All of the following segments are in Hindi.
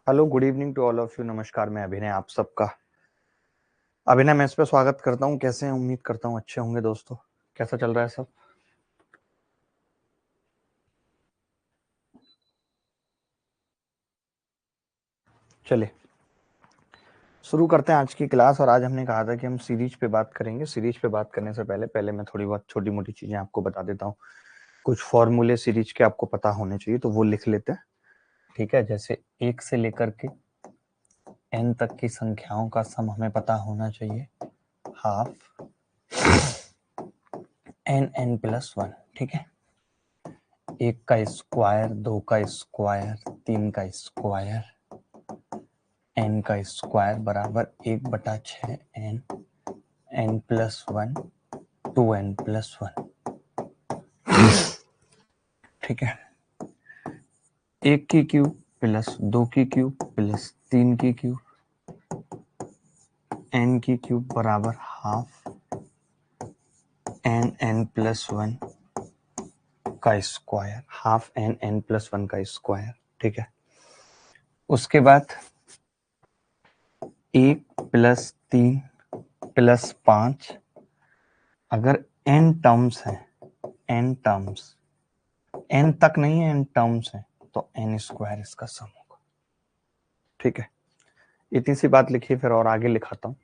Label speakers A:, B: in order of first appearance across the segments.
A: Hello, good evening to all of you. नमस्कार, मैं अभिनय आप सबका अभिनय मैच पे स्वागत करता हूँ। कैसे हैं? उम्मीद करता हूँ अच्छे होंगे। दोस्तों, कैसा चल रहा है सब? चलिए शुरू करते हैं आज की क्लास। और आज हमने कहा था कि हम सीरीज पे बात करेंगे। सीरीज पे बात करने से पहले मैं थोड़ी बहुत छोटी मोटी चीजें आपको बता देता हूँ। कुछ फॉर्मूले सीरीज के आपको पता होने चाहिए, तो वो लिख लेते हैं। ठीक है, जैसे 1 से लेकर के n तक की संख्याओं का सम हमें पता होना चाहिए, हाफ n+1। ठीक है, 1 का स्क्वायर, 2 का स्क्वायर, 3 का स्क्वायर, n का स्क्वायर बराबर 1/6 n, n+1, 2n+1। ठीक है, 1 की क्यूब प्लस 2 की क्यूब प्लस 3 की क्यूब, n की क्यूब बराबर हाफ n+1 का स्क्वायर, हाफ n+1 का स्क्वायर। ठीक है, उसके बाद 1+3+5, अगर n टर्म्स है, n टर्म्स, n तक नहीं है, n टर्म्स है, तो n² इसका सम होगा। ठीक है, इतनी सी बात लिखिए, फिर और आगे लिखाता हूं।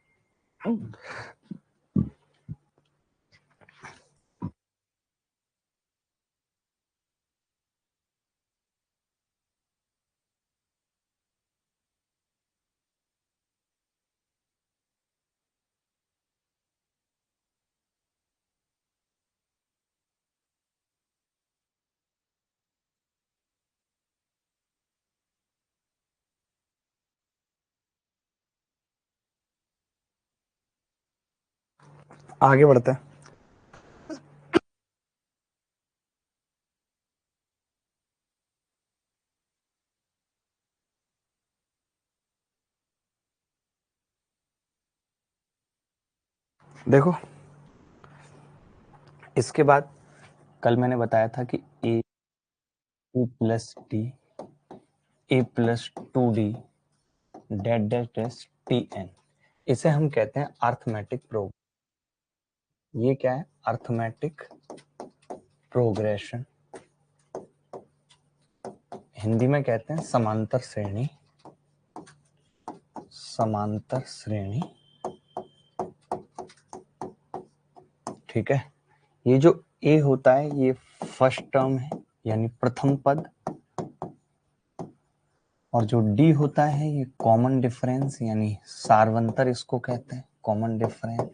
A: आगे बढ़ते हैं। देखो, इसके बाद कल मैंने बताया था कि a plus d, a plus 2d dot dot dot tn, इसे हम कहते हैं अर्थमेटिक प्रोग्रेशन। ये क्या है? Arithmetic progression. हिंदी में कहते हैं समांतर श्रेणी। समांतर श्रेणी। ठीक है, ये जो a होता है ये फर्स्ट टर्म है, यानी प्रथम पद, और जो d होता है ये कॉमन डिफरेंस, यानी सार्वंतर इसको कहते हैं, कॉमन डिफरेंस।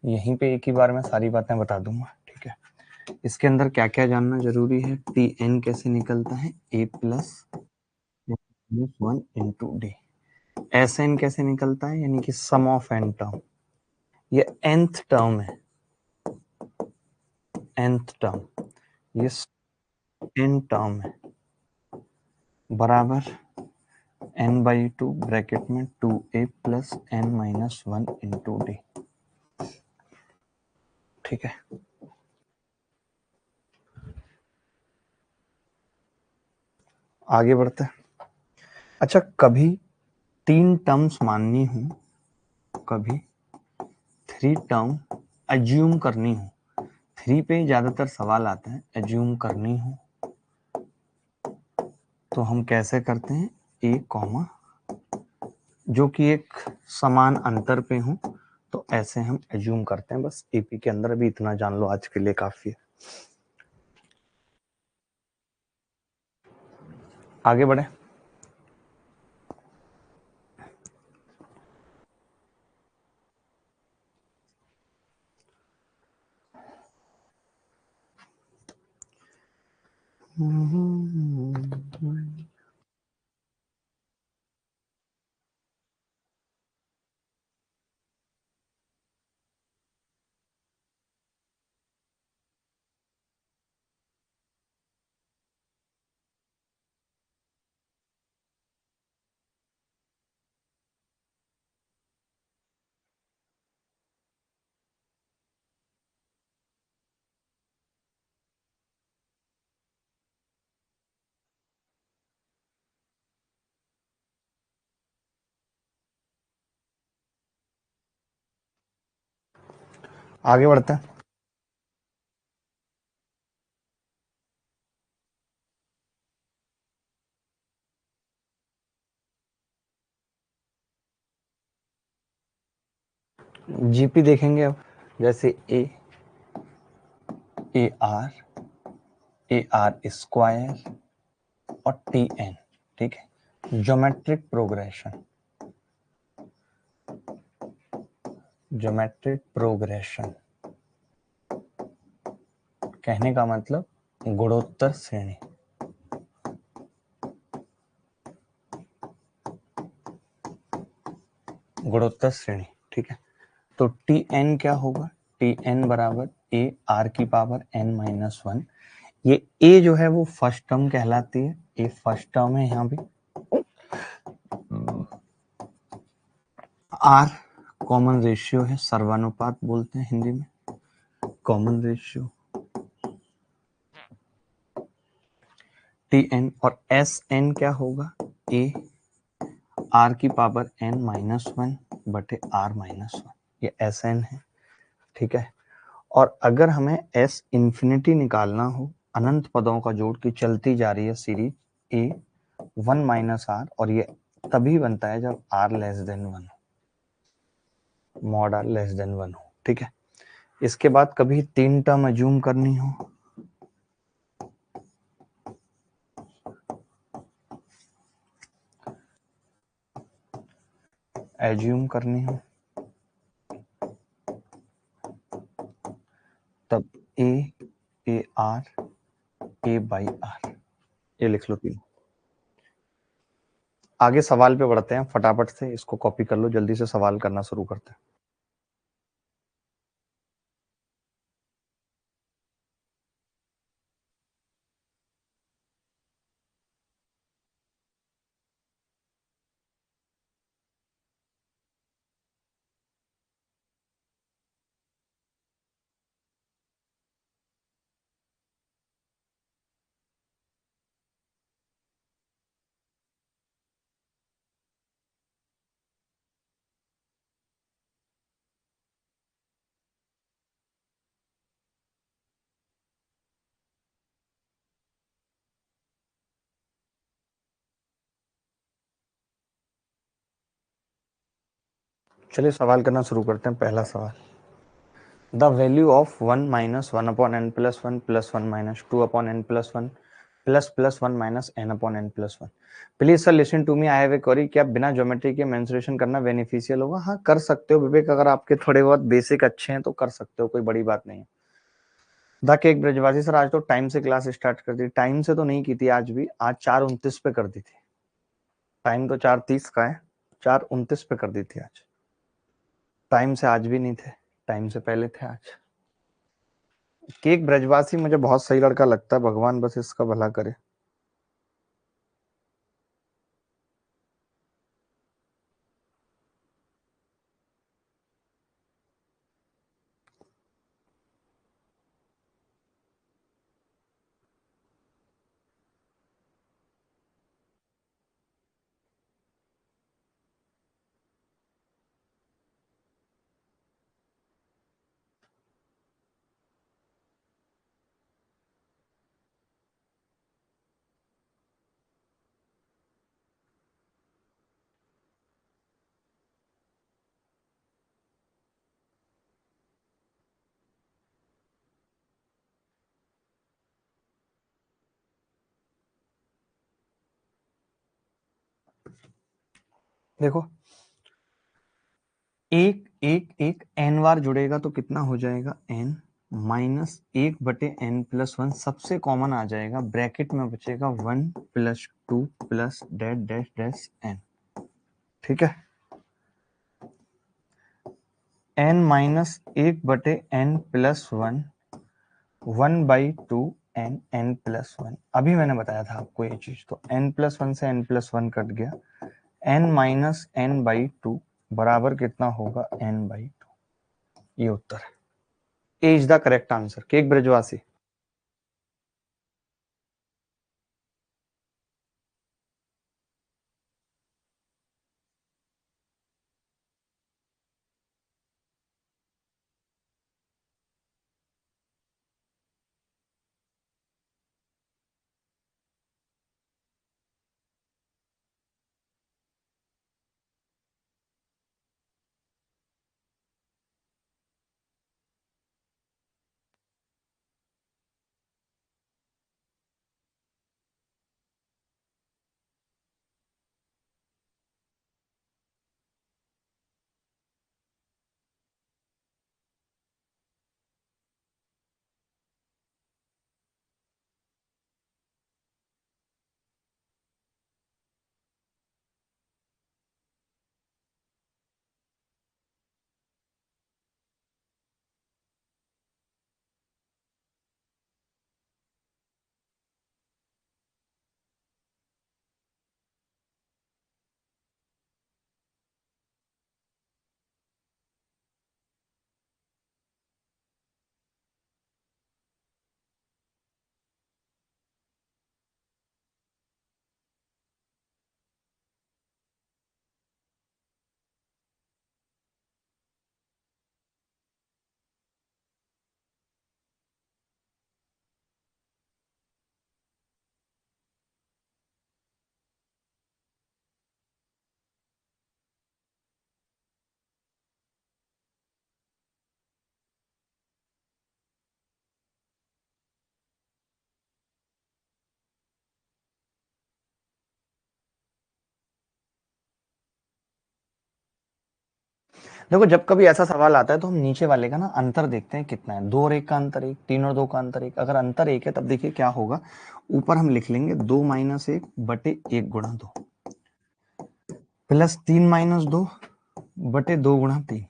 A: यहीं पे एक ही बार में सारी बातें बता दूंगा। ठीक है, इसके अंदर क्या क्या जानना जरूरी है? tn कैसे निकलता है? a+1 sn कैसे निकलता है? यानी कि सम ऑफ n टर्म। ये nth टर्म है, nth टर्म, ये n टर्म है, बराबर n/2 ब्रैकेट में 2a + n-1 * d। ठीक है, आगे बढ़ते हैं। अच्छा, कभी 3 टर्म्स माननी हो, कभी 3 टर्म एज्यूम करनी हो, 3 पे ज्यादातर सवाल आते हैं, एज्यूम करनी हो तो हम कैसे करते हैं? a कॉमा, जो कि एक समान अंतर पे हो, तो ऐसे हम एज्यूम करते हैं। बस एपी के अंदर भी इतना जान लो, आज के लिए काफी है। आगे बढ़े। आगे बढ़ते हैं। जीपी देखेंगे अब, जैसे ए आर स्क्वायर और टी एन, ठीक है। ज्योमेट्रिक प्रोग्रेशन, ज्योमेट्रिक प्रोग्रेशन कहने का मतलब गुणोत्तर श्रेणी, गुणोत्तर श्रेणी, ठीक है। तो टी एन क्या होगा, टी एन बराबर ए आर की पावर एन माइनस वन। ये ए जो है वो फर्स्ट टर्म कहलाती है, ए फर्स्ट टर्म है यहाँ पे। आर कॉमन रेशियो है, सर्वानुपात बोलते हैं हिंदी में, कॉमन रेशियो। टी एन और एस एन क्या होगा, ए आर की पावर एन माइनस वन बटे आर माइनस वन, ये एस एन है, ठीक है। और अगर हमें एस इंफिनिटी निकालना हो, अनंत पदों का जोड़ की चलती जा रही है series, a one minus r, और ये तभी बनता है जब आर लेस देन वन हो, mod r less than one हो, ठीक है। इसके बाद कभी तीन टर्म अज्यूम करनी हो, एज्यूम करनी हो, तब a r a by r, ये लिख लो तीन। आगे सवाल पे बढ़ते हैं, फटाफट से इसको कॉपी कर लो, जल्दी से सवाल करना शुरू करते हैं। चलिए सवाल करना शुरू करते हैं। पहला सवाल, the value of one minus one upon n plus one minus two upon n plus one minus n upon n plus one. Please sir listen to me, I have a query. क्या बिना ज्योमेट्री के मेंसुरेशन करना बेनिफिशियल होगा? हाँ कर सकते हो विवेक, अगर आपके थोड़े बहुत बेसिक अच्छे हैं तो कर सकते हो, कोई बड़ी बात नहीं है। द केक ब्रजवासी सर आज तो टाइम से क्लास स्टार्ट कर दी। टाइम से तो नहीं की थी आज भी, आज 4:29 पे कर दी थी। टाइम तो 4:30 का है, 4:29 पे कर दी थी आज। टाइम से आज भी नहीं थे, टाइम से पहले थे आज। केक ब्रजवासी मुझे बहुत सही लड़का लगता है, भगवान बस इसका भला करे। देखो एक एक एक एन बार जुड़ेगा तो कितना हो जाएगा, एन माइनस एक बटे एन प्लस वन, सबसे कॉमन आ जाएगा, ब्रैकेट में बचेगा one plus two plus dash dash dash n, ठीक है। एन माइनस एक बटे n plus one, one by two n n plus one. अभी मैंने बताया था आपको ये चीज, तो एन प्लस वन से एन प्लस वन कट गया, n minus n by two बराबर कितना होगा, एन बाई टू। ये उत्तर है, ए इज द करेक्ट आंसर। केक ब्रजवासी, देखो जब कभी ऐसा सवाल आता है तो हम नीचे वाले का ना अंतर देखते हैं कितना है। 2 और 1 का अंतर 1, 3 और 2 का अंतर 1। अगर अंतर 1 है तब देखिए क्या होगा, ऊपर हम लिख लेंगे 2 माइनस 1 बटे 1 गुणा 2 प्लस 3 माइनस 2 बटे 2 गुणा 3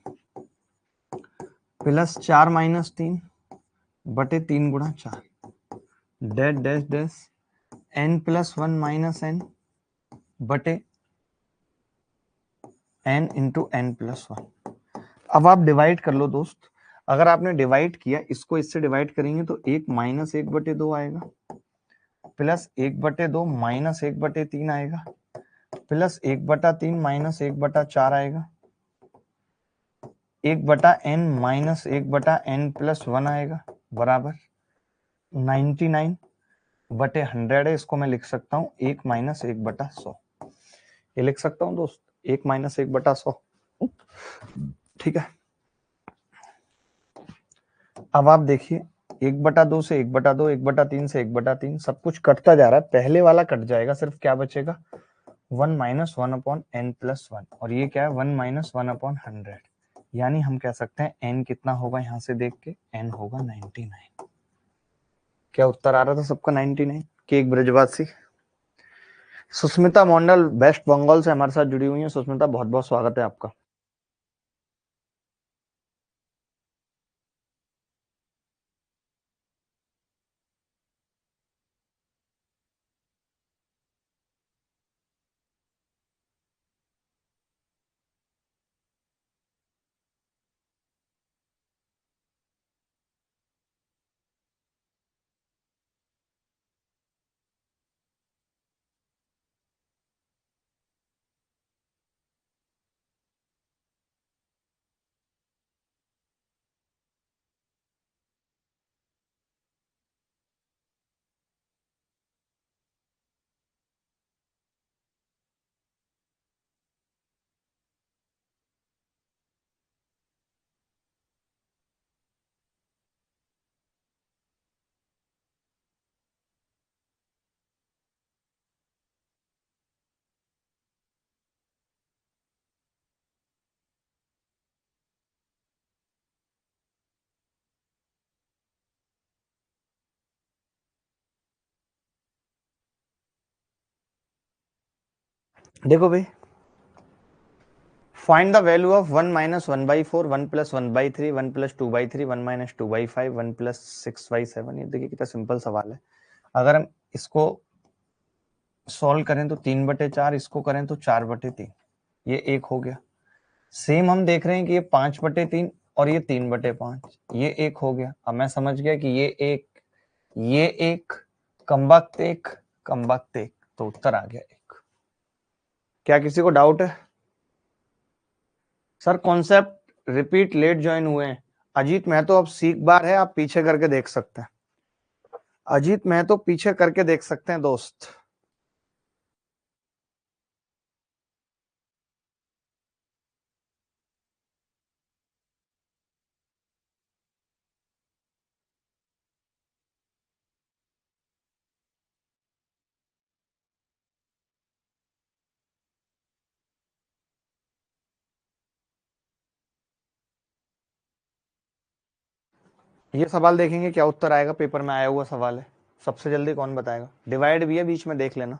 A: प्लस 4 माइनस 3 बटे 3 गुणा 4 dash dash dash n plus 1 minus n बटे n इंटू n प्लस 1। अब आप डिवाइड कर लो दोस्त। अगर आपने डिवाइड किया, इसको इससे डिवाइड करेंगे तो 1 माइनस 1 बटे 2 आएगा, प्लस 1 बटे 2 माइनस 1 बटे 3 आएगा, प्लस 1 बटा 3 माइनस 1 बटा 4 आएगा, 1 बटा n माइनस 1 बटा n प्लस 1 आएगा, बराबर 99 बटे 100 है। इसको मैं लिख सकता हूँ 1 माइनस 1 बटा 100। ये लिख सकता हूँ दोस्त 1 माइनस 1 बटा 100। ठीक है, अब आप देखिए 1/2 से 1/2, 1/3 से 1/3, सब कुछ कटता जा रहा है। पहले वाला कट जाएगा, सिर्फ क्या बचेगा 1 माइनस 1 अपॉन n प्लस 1, और ये क्या है 1 माइनस 1 अपॉन 100। यानी हम कह सकते हैं n कितना होगा, यहां से देख के n होगा 99। क्या उत्तर आ रहा था सबका 99? कि एक ब्रजवासी सुष्मिता मंडल वेस्ट बंगाल से हमारे साथ जुड़ी हुई है। सुष्मिता बहुत बहुत स्वागत है आपका। देखो भाई, find the value of 1 minus 1/4, 1 plus 1/3, 1 plus 2/3, 1 minus 2/5, 1 plus 6/7। ये देखिए कितना सिंपल सवाल है। अगर हम इसको सॉल्व करें तो 3/4, इसको करें तो 4/3, ये एक हो गया। सेम हम देख रहे हैं कि ये 5/3 और ये 3/5, ये एक हो गया। अब मैं समझ गया कि ये एक कमबख्त एक, कमबख्त एक, तो उत्तर आ गया एक। क्या किसी को डाउट है? Sir concept repeat late join हुए हैं। अजीत महतो अब सीख बार है, आप पीछे करके देख सकते हैं। अजीत महतो पीछे करके देख सकते हैं दोस्त। ये सवाल देखेंगे क्या उत्तर आएगा, पेपर में आया हुआ सवाल है। सबसे जल्दी कौन बताएगा? डिवाइड भी है बीच में, देख लेना।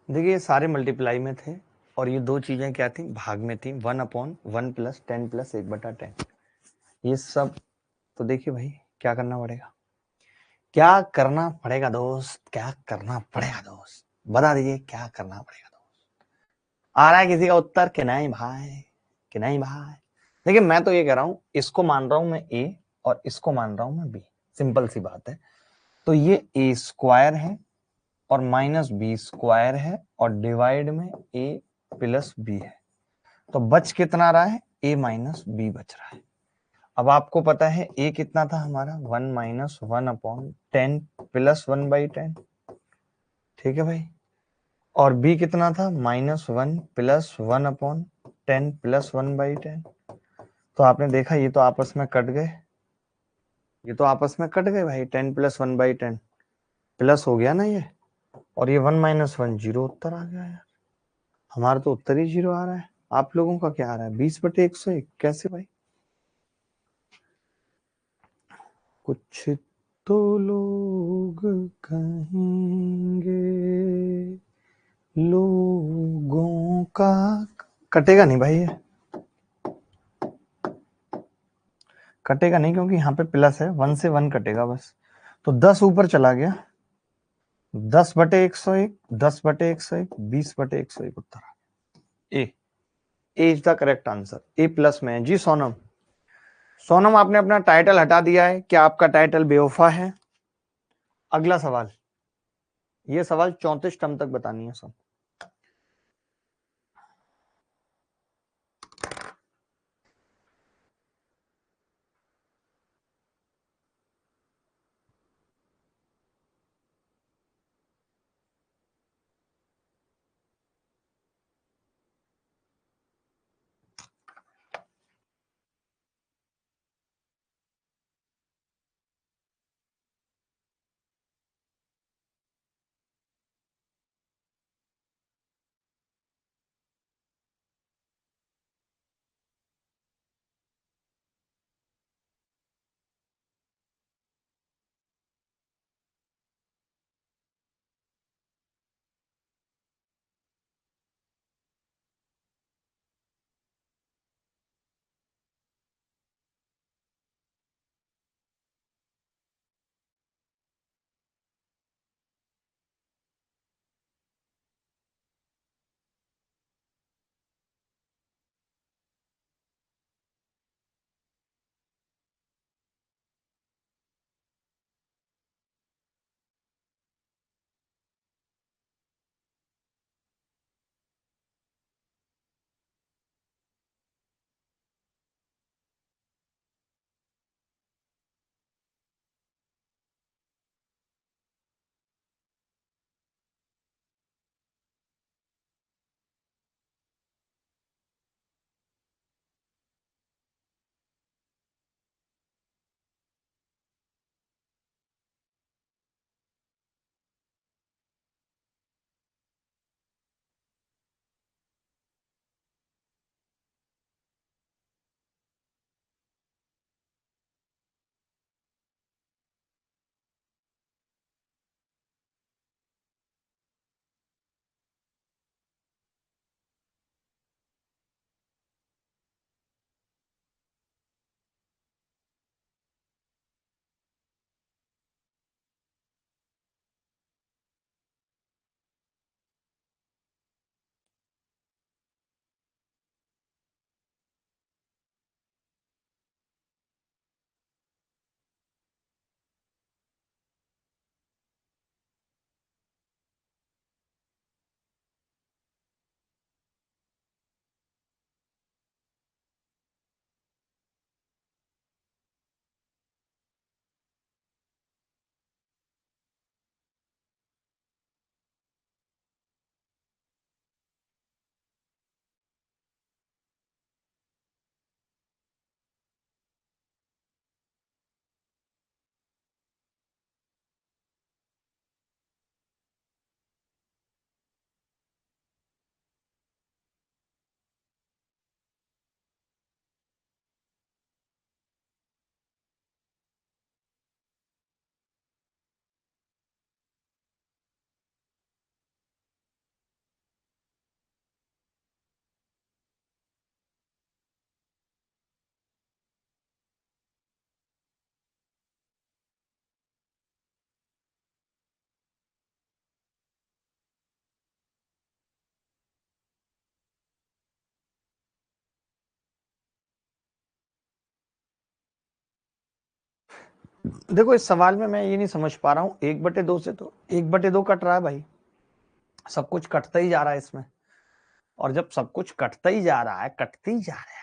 A: देखिए सारे मल्टीप्लाई में थे और ये दो चीजें क्या थी, भाग में थी, 1/1 + 10 + 1/10, ये सब। तो देखिए भाई क्या करना पड़ेगा, क्या करना पड़ेगा दोस्त, क्या करना पड़ेगा दोस्त, बता दीजिए क्या करना पड़ेगा दोस्त। आ रहा है किसी का उत्तर कि नहीं भाई, कि नहीं भाई? देखिए मैं तो ये कह रहा हूं, इसको मान रहा हूं मैं ए और इसको मान रहा हूं मैं बी, सिंपल सी बात है। तो ये ए स्क्वायर है और -b² है और डिवाइड में a + b है। तो बच कितना रहा है, a - b बच रहा है। अब आपको पता है a कितना था हमारा, 1 - 1/10 + 1/10, ठीक है भाई। और b कितना था, -1 + 1/10 + 1/10। तो आपने देखा ये तो आपस में कट गए, ये तो आपस में कट गए भाई, 10 + 1/10 प्लस हो गया ना ये, और ये 1 - 1 0 उत्तर आ गया यार। हमारा तो उत्तर ही 0 आ रहा है। आप लोगों का क्या आ रहा है, 20/101? कैसे भाई? कुछ तो लोग कहेंगे, लोगों का कटेगा नहीं भाई, ये कटेगा नहीं क्योंकि यहाँ पे प्लस है, 1 से 1 कटेगा बस। तो 10 ऊपर चला गया, 10/101, 10/101, 20/101 उत्तर आ गया। A is the correct answer, A plus में है जी। सोनम, सोनम आपने अपना टाइटल हटा दिया है, क्या आपका टाइटल बेवफा है? अगला सवाल, ये सवाल 34 टर्म तक बतानी है सब। देखो इस सवाल में मैं ये नहीं समझ पा रहा हूँ, 1/2 से तो 1/2 कट रहा है भाई, सब कुछ कटता ही जा रहा है इसमें, और जब सब कुछ कटता ही जा रहा है, कटते ही जा रहा है,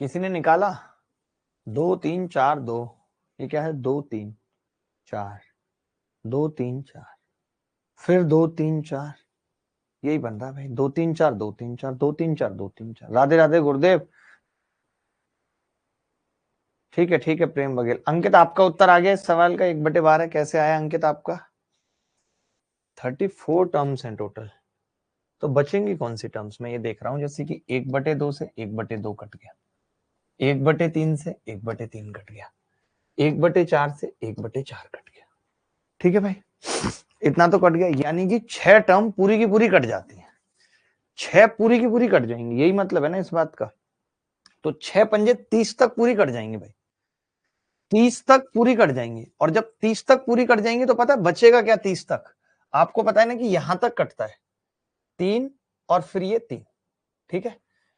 A: किसी ने निकाला 2 3 4 2, ये क्या है 2 3 4 2 3 4, फिर 2 3 4, यही बन रहा है भाई, 2 3 4 2 3 4 2 3 4 2 3 4। राधे राधे गुरुदेव। ठीक है प्रेम बघेल। अंकित आपका उत्तर आ गया इस सवाल का, 1/12 कैसे आया अंकित आपका? 34 टर्म्स हैं टोटल, तो बचेंगी कौन सी टर्म्स? मैं ये देख रहा हूं, जैसे कि 1/2 से 1/2 कट गया, 1/3 से 1/3 कट गया, 1/4 से 1/4 कट गया। ठीक है भाई, इतना तो कट गया, यानी कि 6 टर्म पूरी की पूरी कट जाती है, 6 पूरी की पूरी कट जाएंगी, यही मतलब है ना इस बात का। तो 6 पंजे 30 तक पूरी कट जाएंगे भाई, 30 तक पूरी कट जाएंगी, और जब 30 तक पूरी कट जाएंगी तो पता है बचेगा क्या 30 तक? आपको पता है ना कि यहां तक कटता है 3 और फिर ये 3, ठीक है,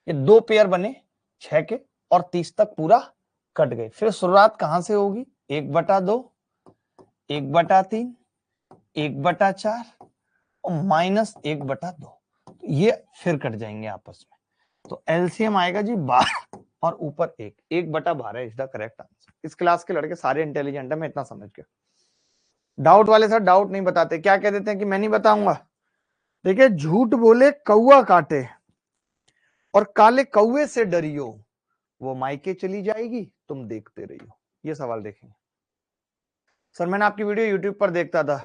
A: ये 2 पेयर बने 6 के, और 30 तक पूरा कट गए। फिर शुरुआत कहां से होगी? 1/2, 1/3, 1/4 और -1/2, ये फिर कट जाएंगे आपस में। तो एलसीएम आएगा जी 12 और ऊपर 1, 1/12 इज द करेक्ट आंसर। इस क्लास के लड़के सारे इंटेलिजेंट है, मैं इतना समझ गया। डाउट वाले सर डाउट नहीं बताते, क्या कह देते हैं कि मैं नहीं बताऊंगा। देखिए, झूठ बोले कौआ काटे और काले कौए से डरियो, वो मायके चली जाएगी तुम देखते रहियो। ये सवाल देखेंगे सर, मैंने आपकी वीडियो यूट्यूब पर देखता था,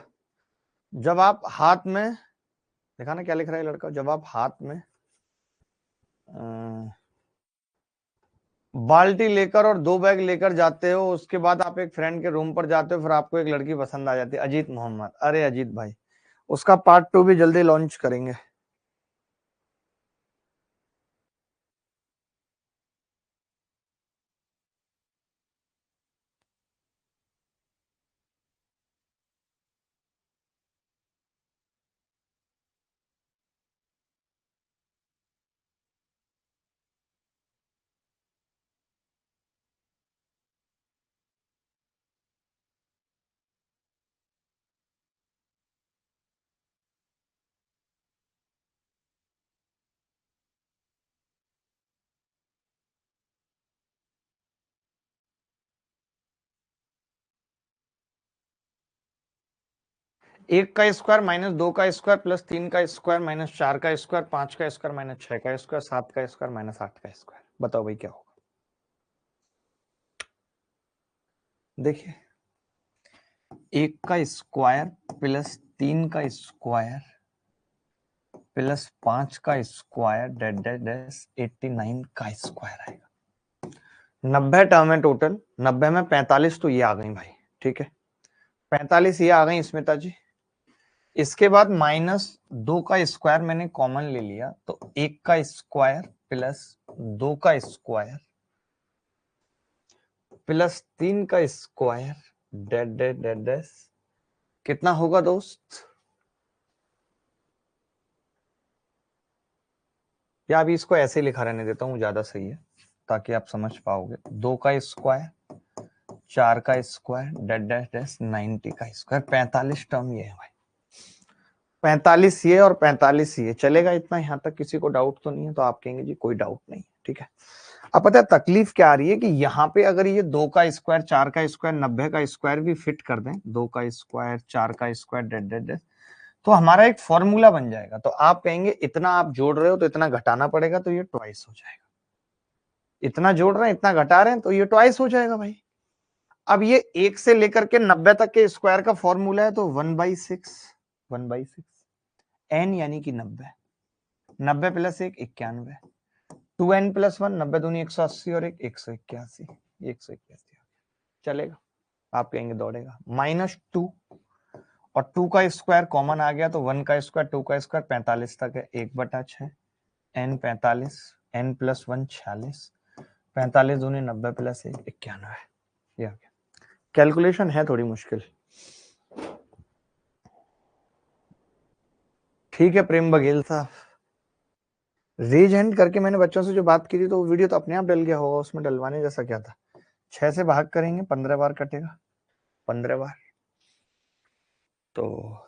A: जब आप हाथ में, देखा ना क्या लिख रहा है लड़का, जब आप हाथ में बाल्टी लेकर और 2 बैग लेकर जाते हो, उसके बाद आप एक फ्रेंड के रूम पर जाते हो, फिर आपको एक लड़की पसंद आ जाती है। अजीत मोहम्मद, अरे अजीत भाई, उसका पार्ट 2 भी जल्दी लॉन्च करेंगे। एक का स्क्वायर माइनस 2 का स्क्वायर प्लस 3 का स्क्वायर माइनस 4 का स्क्वायर, 5 का स्क्वायर माइनस 6 का स्क्वायर, 7 का स्क्वायर माइनस 8 का स्क्वायर। बताओ भाई क्या होगा? देखिए, 1 का स्क्वायर प्लस 3 का स्क्वायर प्लस 5 का स्क्वायर डेड डेड 89 का स्क्वायर आएगा। 90 टर्म है टोटल, 90 में 45 तो ये आ गई भाई, ठीक है, 45 ये आ गई स्मिता जी। इसके बाद -2 का स्क्वायर मैंने कॉमन ले लिया, तो 1 का स्क्वायर प्लस 2 का स्क्वायर प्लस 3 का square dead dead dead dead कितना होगा दोस्त? या अभी इसको ऐसे ही लिखा रहने देता हूँ, ज्यादा सही है ताकि आप समझ पाओगे। 2 का स्क्वायर, 4 का स्क्वायर डेड डेड डेड 90 का स्क्वायर, 45 टर्म ये है भाई, 45 ये और 45 ये चलेगा इतना, यहां तक किसी को डाउट तो नहीं है? तो आप कहेंगे जी कोई डाउट नहीं, ठीक है। अब पता है तकलीफ क्या आ रही है कि यहाँ पे अगर ये 2 का स्क्वायर 4 का स्क्वायर 90 का स्क्वायर भी फिट कर दें, 2 का स्क्वायर 4 का स्क्वायर डेड डेड डेड, तो हमारा एक फॉर्मूला बन जाएगा। तो आप कहेंगे इतना आप जोड़ रहे हो तो इतना घटाना पड़ेगा, तो ये ट्वाइस हो जाएगा। इतना जोड़ रहे हैं इतना घटा रहे हैं, तो ये ट्वाइस हो जाएगा भाई। अब ये 1 से लेकर के 90 तक के स्क्वायर का फॉर्मूला है, तो 1/6, 1/6 n यानी कि 90, 90 प्लस 1 91, 2n प्लस 1, 90 दूनी 180 और 181, 181 चलेगा। आप कहेंगे दौड़ेगा। -2 और 2 का स्क्वायर कॉमन आ गया, तो 1 का स्क्वायर 2 का स्क्वायर 45 तक है, 1/6 n 45, n प्लस 1 46, 45 दूनी 90 प्लस 1 91। ये आ गया। कैलकुलेशन है थोड़ी मुश्किल, ठीक है प्रेम बघेल साहब। रेज हैंड करके मैंने बच्चों से जो बात की थी तो वो वीडियो तो अपने आप डल गया होगा, उसमें डलवाने जैसा क्या था। 6 से भाग करेंगे 15 बार कटेगा, 15 बार। तो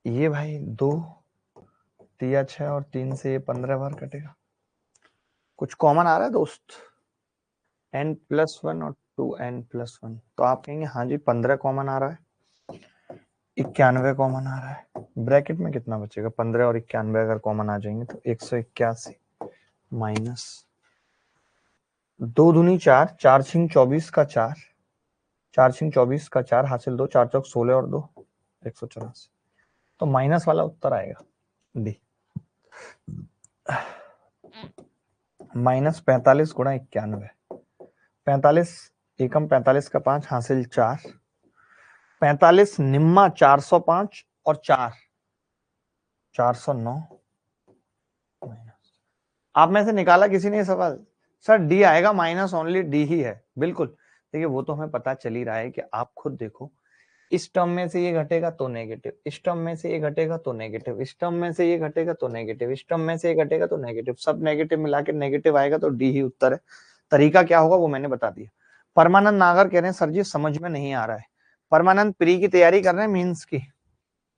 A: ये भाई 2 तिया 6 और 3 से ये 15 बार कटेगा। कुछ कॉमन आ रहा है दोस्त? n+1 और 2n+1, तो आप कहेंगे हाँ जी 15 कॉमन आ रहा है, 91 कॉमन आ रहा है। ब्रैकेट में कितना बचेगा? 15 और 91 अगर कॉमन आ जाएंगे तो 181 माइनस 2 दूनी 4, 4 छिंग 24 का 4, 4 छिंग 24 का 4 हासिल 2, 4 चौक 16 और 2 184। तो माइनस वाला उत्तर आएगा डी, -45 गुणा 91। 45 एकम 45 का 5 हासिल 4, 45 निम्मा 405 और 4 409। आप में से निकाला किसी ने सवाल? सर डी आएगा, माइनस ओनली डी ही है, बिल्कुल। देखिए वो तो हमें पता चल ही रहा है कि आप खुद देखो, इस टर्म में से ये घटेगा तो नेगेटिव, इस टर्म में से ये घटेगा तो नेगेटिव, इस टर्म में से ये घटेगा तो नेगेटिव, इस टर्म में से ये घटेगा तो नेगेटिव, सब नेगेटिव मिला के नेगेटिव आएगा तो डी ही उत्तर है। तरीका क्या होगा वो मैंने बता दिया। परमानंद नागर कह रहे हैं सर जी समझ में नहीं आ रहा है। परमानंद प्री की तैयारी कर रहे हैं, मीन्स की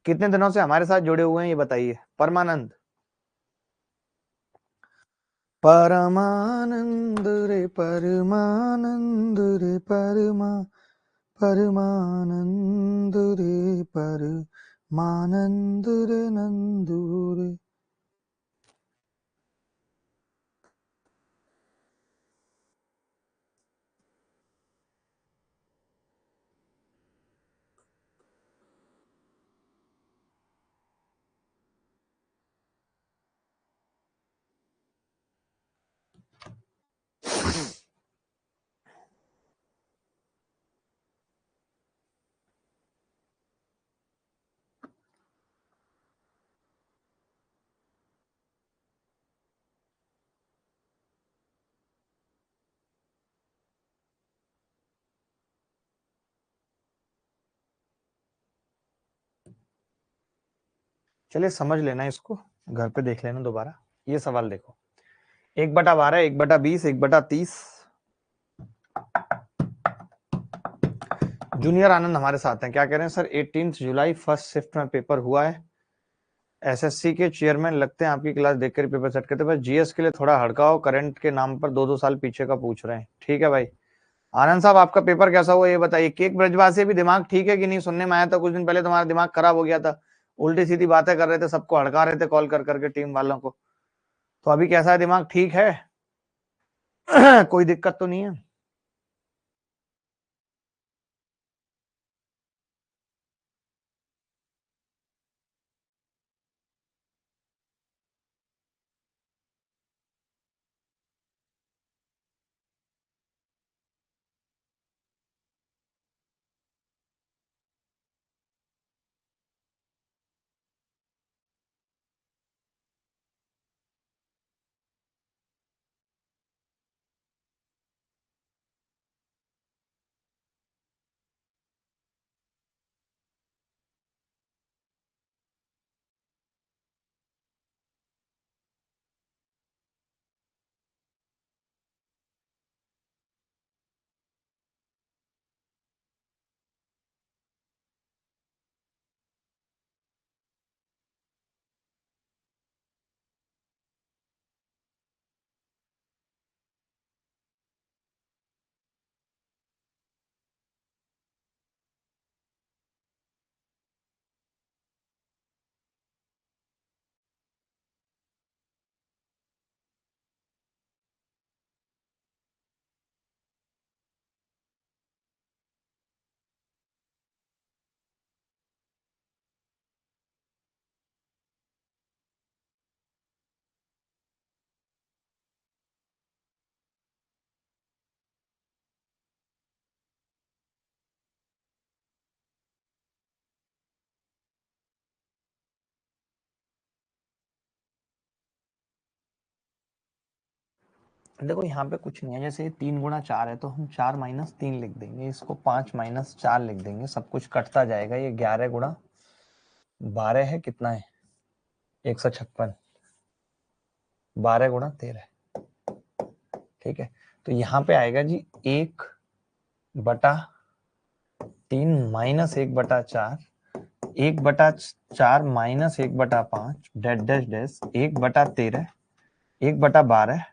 A: कितने दिनों से हमारे साथ जुड़े हुए हैं ये बताइए परमानंद। परमानंद रे परमानंद रे परमानंद रे परमानंद रे नंदू रे। चलिए समझ लेना इसको, घर पे देख लेना दोबारा। ये सवाल देखो, 1/12, 1/20, 1/30। जूनियर आनंद हमारे साथ हैं, क्या कह रहे हैं सर? 18 जुलाई फर्स्ट शिफ्ट में पेपर हुआ है, एसएससी के चेयरमैन लगते हैं, आपकी क्लास देखकर पेपर सेट करते हैं, बस जीएस के लिए थोड़ा हड़काओ, करंट के नाम पर 2-2 साल पीछे का पूछ रहे हैं। ठीक है भाई आनंद साहब, आपका पेपर कैसा हुआ ये बताइए। केक ब्रजवासी भी दिमाग ठीक है कि नहीं? सुनने में आया था कुछ दिन पहले तुम्हारा दिमाग खराब हो गया था, उल्टी सीधी बातें कर रहे थे, सबको हड़का रहे थे कॉल कर करके टीम वालों को। तो अभी कैसा है, दिमाग ठीक है? कोई दिक्कत तो नहीं है? देखो यहाँ पे कुछ नहीं है, जैसे 3 गुणा 4 है तो हम 4 - 3 लिख देंगे, इसको 5 - 4 लिख देंगे, सब कुछ कटता जाएगा। ये 11 गुणा 12 है, कितना है? 156। 12 गुणा 13, ठीक है। तो यहाँ पे आएगा जी 1/3 minus 1/4, 1/4 minus 1/5 dash dash dash 1/13, 1/12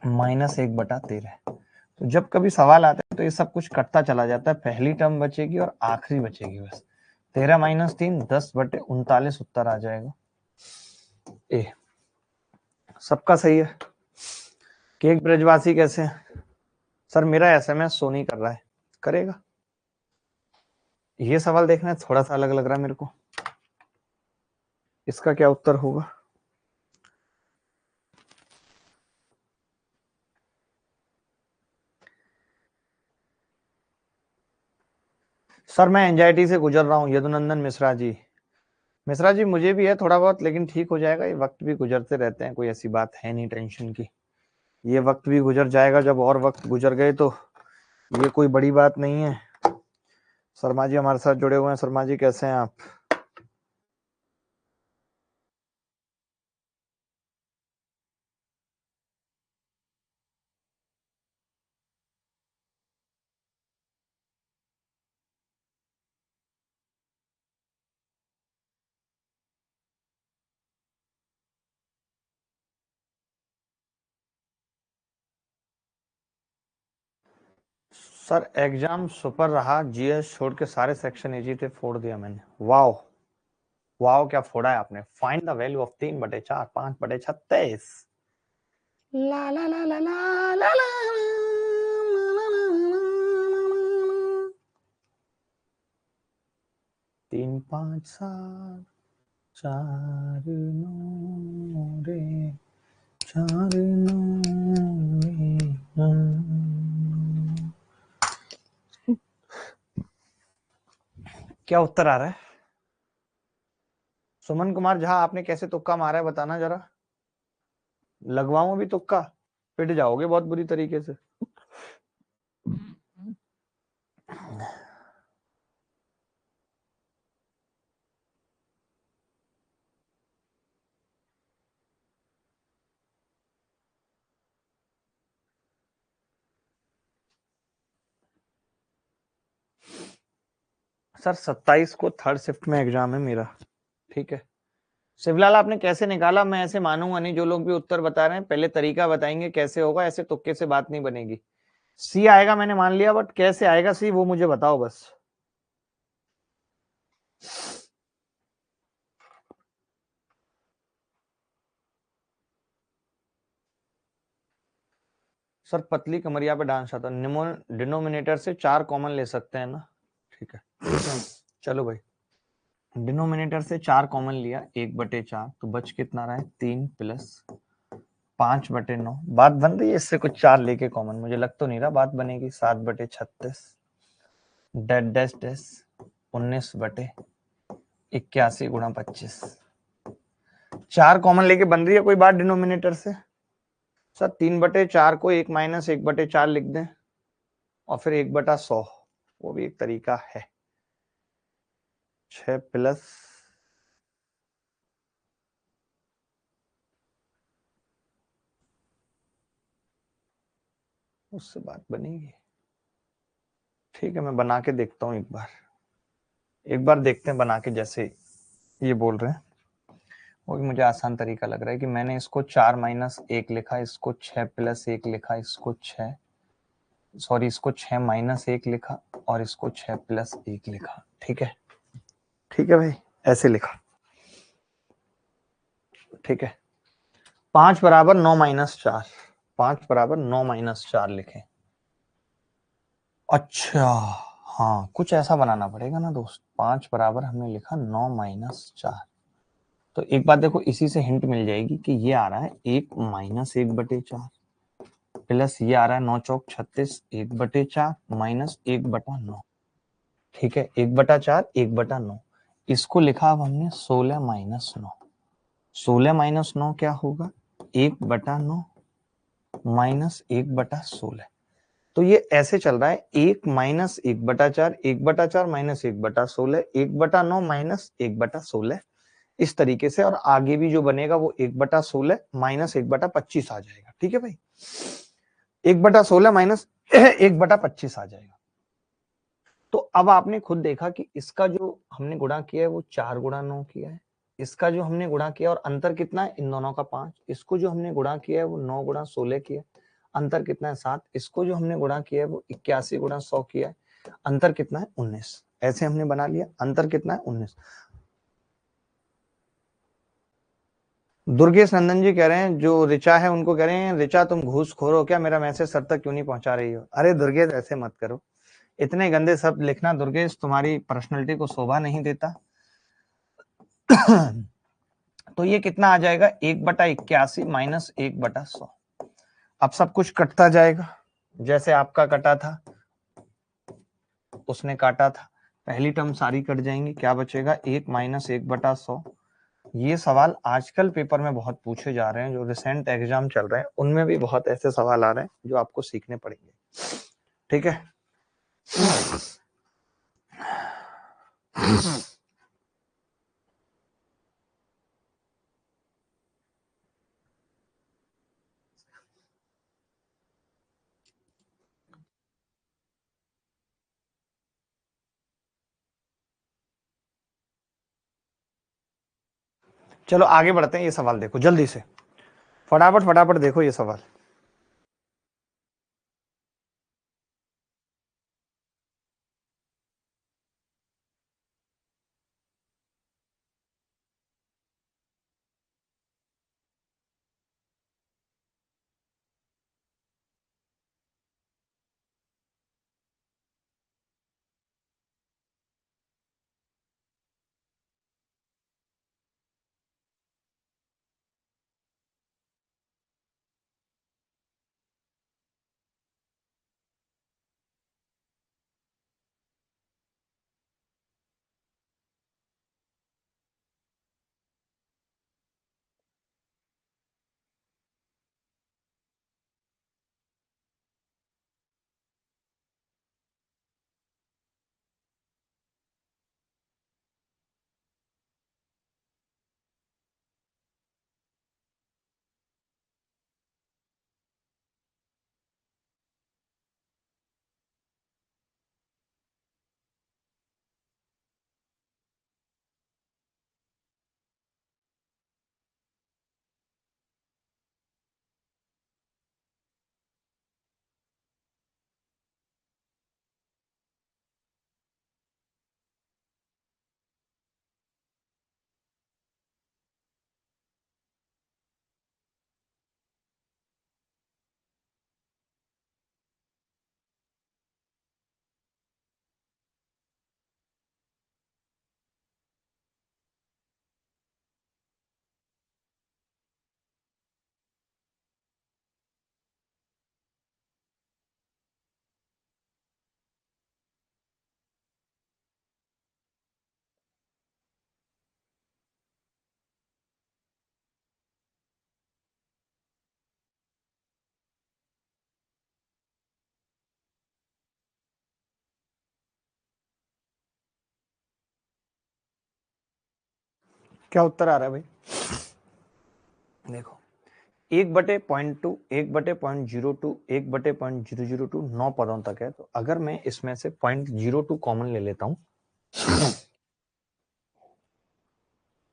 A: minus 1/13। तो जब कभी सवाल आता है तो ये सब कुछ कटता चला जाता है, पहली टर्म बचेगी और आखिरी बचेगी बस। 13 माइनस 3 10/39 उत्तर आ जाएगा ए। सबका सही है। केक ब्रजवासी कैसे हैं? सर मेरा एसएमएस शो नहीं कर रहा है, करेगा। ये सवाल देखना है, थोड़ा सा अलग लग रहा है मेरे को। इसका क्या उत्तर होगा? सर मैं एंजाइटी से गुजर रहा हूँ, यदुनंदन मिश्रा जी। मिश्रा जी मुझे भी है थोड़ा बहुत, लेकिन ठीक हो जाएगा। ये वक्त भी गुजरते रहते हैं, कोई ऐसी बात है नहीं टेंशन की। ये वक्त भी गुजर जाएगा, जब और वक्त गुजर गए तो ये कोई बड़ी बात नहीं है। शर्मा जी हमारे साथ जुड़े हुए हैं। शर्मा जी कैसे हैं आप? सर एग्जाम सुपर रहा, जीएस छोड़ के सारे सेक्शन इजी थे, फोड़ दिया मैंने। वाओ वाओ, क्या फोड़ा है आपने। Find the value of 3/4 5/36। ला ला ला ला ला ला ला। 3 5 7 4 9 रे 4 9 रे। क्या उत्तर आ रहा है? सुमन कुमार झा आपने कैसे तुक्का मारा है बताना जरा। लगवाऊं भी तुक्का? पिट जाओगे बहुत बुरी तरीके से। सर 27 को थर्ड शिफ्ट में एग्जाम है मेरा, ठीक है। शिवलाल आपने कैसे निकाला? मैं ऐसे मानूंगा नहीं। जो लोग भी उत्तर बता रहे हैं पहले तरीका बताएंगे कैसे होगा, ऐसे तुक्के से बात नहीं बनेगी। सी आएगा मैंने मान लिया, बट कैसे आएगा सी वो मुझे बताओ बस। सर पतली कमरिया पे डांस आता, डिनोमिनेटर से 4 कॉमन ले सकते हैं ना, ठीक है। चलो भाई, डिनोमिनेटर से 4 कॉमन लिया, 1/4 तो बच कितना रहा है 3 प्लस 5/9। बात बन रही है इससे कुछ 4 लेके कॉमन? मुझे लग तो नहीं रहा बात बनेगी। 7/36 डैश डैश डैश 19/81 गुणा 25। 4 कॉमन लेके बन रही है कोई बात डिनोमिनेटर से? सर 3/4 को 1 माइनस 1/4 लिख दें और फिर 1/100, वो भी एक तरीका है। 6 प्लस उससे बात बनेगी, ठीक है। मैं बना के देखता हूँ एक बार देखते हैं बना के, जैसे ये बोल रहे हैं वो भी मुझे आसान तरीका लग रहा है कि मैंने इसको 4 माइनस 1 लिखा, इसको 6 प्लस 1 लिखा, इसको 6 माइनस 1 लिखा और इसको 6 प्लस 1 लिखा, ठीक है। ठीक है भाई, ऐसे लिखा, ठीक है। 5 बराबर 9 माइनस 4, 5 बराबर 9 माइनस 4 लिखे। अच्छा हाँ, कुछ ऐसा बनाना पड़ेगा ना दोस्त। 5 बराबर हमने लिखा 9 माइनस 4। तो एक बात देखो, इसी से हिंट मिल जाएगी कि ये आ रहा है 1 माइनस 1/4 प्लस ये आ रहा है 9 चौक 36 1/4 माइनस 1/9, ठीक है। 1/4 1/9, इसको लिखा अब हमने 16 माइनस 9। 16 माइनस 9 क्या होगा? 1/9 माइनस 1/16। तो ये ऐसे चल रहा है 1 माइनस 1/4 1/4 माइनस 1/16 1/9 माइनस 1/16। इस तरीके से, और आगे भी जो बनेगा वो 1/16 माइनस 1/25 आ जाएगा। ठीक है भाई, 1/16 माइनस 1/25 आ जाएगा। तो अब आपने खुद देखा कि इसका जो हमने गुणा किया है वो 4 × 9 किया है, इसका जो हमने गुणा किया और अंतर कितना है इन दोनों का 5, इसको जो हमने गुणा किया है वो 9 × 16 किया है, अंतर कितना है 7, इसको जो हमने गुणा किया है वो 81 × 100 किया है, अंतर कितना है 19। ऐसे हमने बना लिया, अंतर कितना है 19। दुर्गेश नंदन जी कह रहे हैं, जो ऋचा है उनको कह रहे हैं, ऋचा तुम घूसखोर हो क्या, मेरा मैसेज सर तक क्यों नहीं पहुंचा रही हो। अरे दुर्गेश ऐसे मत करो, इतने गंदे शब्द लिखना दुर्गेश तुम्हारी पर्सनैलिटी को शोभा नहीं देता। तो ये कितना आ जाएगा 1/81 माइनस 1/100। अब सब कुछ कटता जाएगा, जैसे आपका कटा था उसने काटा था, पहली टर्म सारी कट जाएंगी, क्या बचेगा 1 माइनस 1/100। ये सवाल आजकल पेपर में बहुत पूछे जा रहे हैं, जो रिसेंट एग्जाम चल रहे हैं उनमें भी बहुत ऐसे सवाल आ रहे हैं जो आपको सीखने पड़ेंगे। ठीक है, चलो आगे बढ़ते हैं। ये सवाल देखो जल्दी से, फटाफट फटाफट देखो ये सवाल। क्या उत्तर आ रहा है भाई, देखो 1/02, 1/002, 1/0002, 9 पदों तक है। तो अगर मैं इसमें से 0.02 कॉमन ले लेता हूं,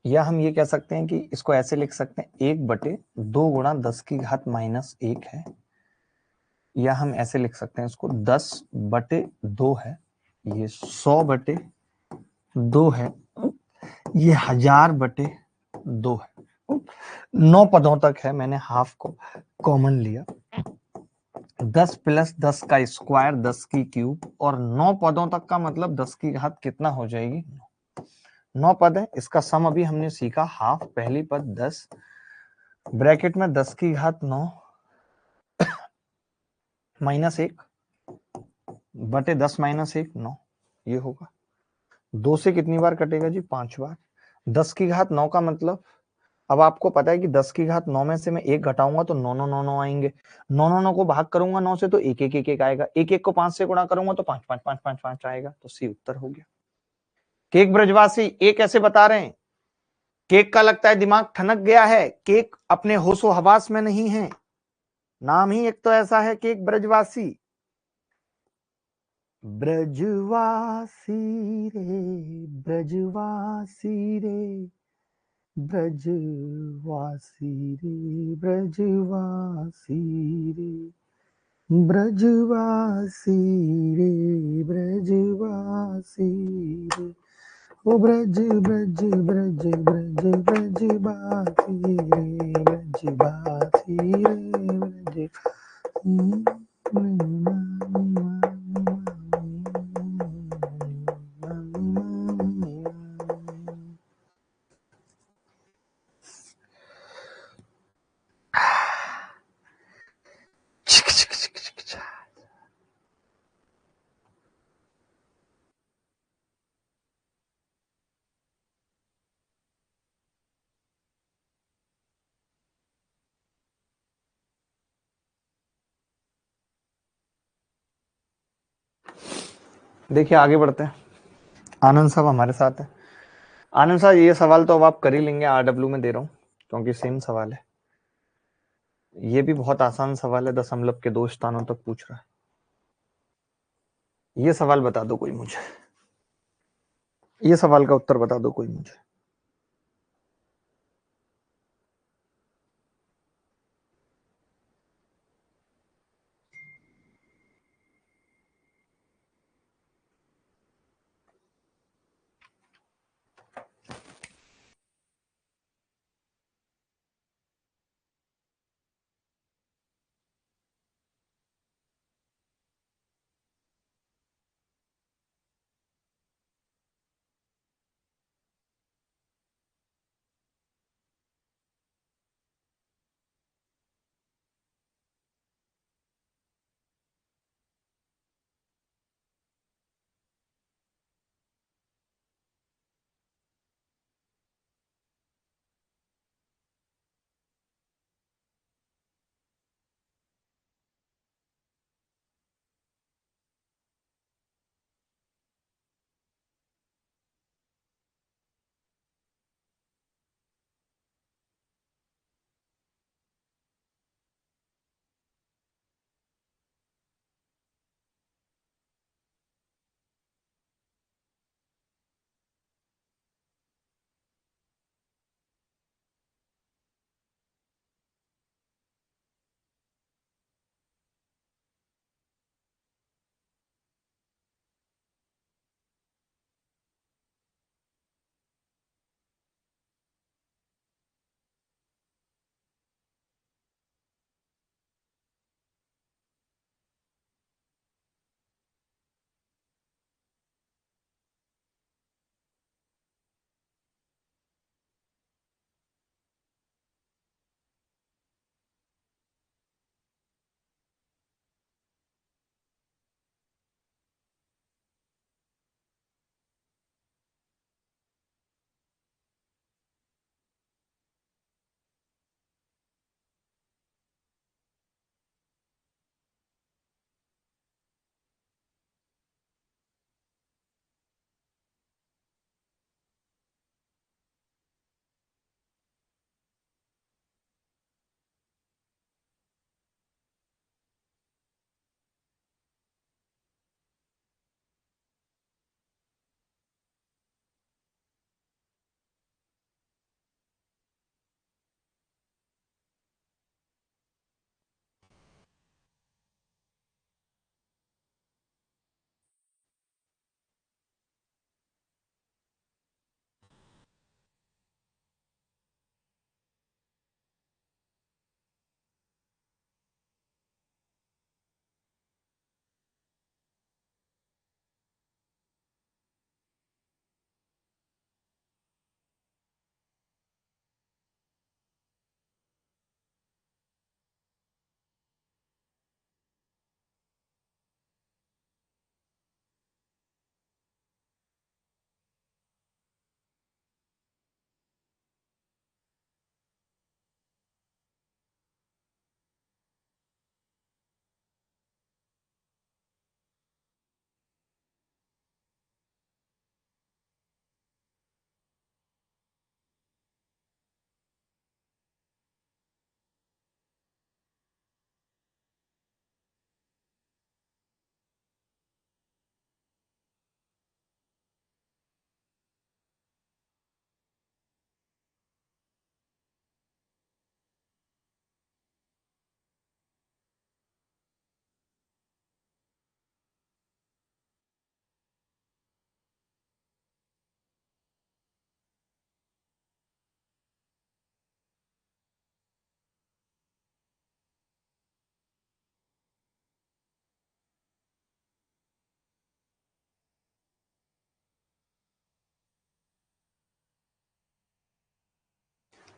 A: या हम ये कह सकते हैं कि इसको ऐसे लिख सकते हैं 1/2 × 10⁻⁻1 है, या हम ऐसे लिख सकते हैं इसको 10/2 है, ये 100/2 है, ये 1000/2 है। 9 पदों तक है, मैंने हाफ को कॉमन लिया, 10 + 10 का स्क्वायर 10 की क्यूब, और 9 पदों तक का मतलब 10 की घात कितना हो जाएगी 9 पद है, इसका सम अभी हमने सीखा हाफ, पहली पद 10 ब्रैकेट में 10 की घात 9 माइनस 1 बटे 10 माइनस 1 9, ये होगा। 2 से कितनी बार कटेगा जी 5 बार। 10 की घात 9 का मतलब, अब आपको पता है कि 10 की घात 9 में से मैं 1 घटाऊंगा तो 9 9 9 9 आएंगे, 9 9 9 को भाग करूंगा 9 से तो 1 1 1 1 आएगा, 1 1 को 5 से गुणा करूंगा तो 5 5 5 5 5 आएगा। तो सी उत्तर हो गया। केक ब्रजवासी ए कैसे बता रहे हैं, केक का लगता है दिमाग ठनक गया है, केक अपने होशो हवास में नहीं है। नाम ही एक तो ऐसा है, केक ब्रजवासी। ब्रजवासी रे, ब्रजवासी रे, ब्रजवासी रे, ब्रजवासी रे, ब्रजवासी रे, ब्रजवासी रे, ओ ब्रज ब्रज ब्रज ब्रज ब्रजवासी रे, ब्रजवासी रे, ब्रज। देखिए आगे बढ़ते हैं। आनंद साहब हमारे साथ है। आनंद साहब ये सवाल तो अब आप कर ही लेंगे, आरडब्ल्यू में दे रहा हूँ क्योंकि सेम सवाल है। ये भी बहुत आसान सवाल है, दशमलव के 2 स्थानों तक पूछ रहा है। ये सवाल बता दो कोई मुझे, ये सवाल का उत्तर बता दो कोई मुझे।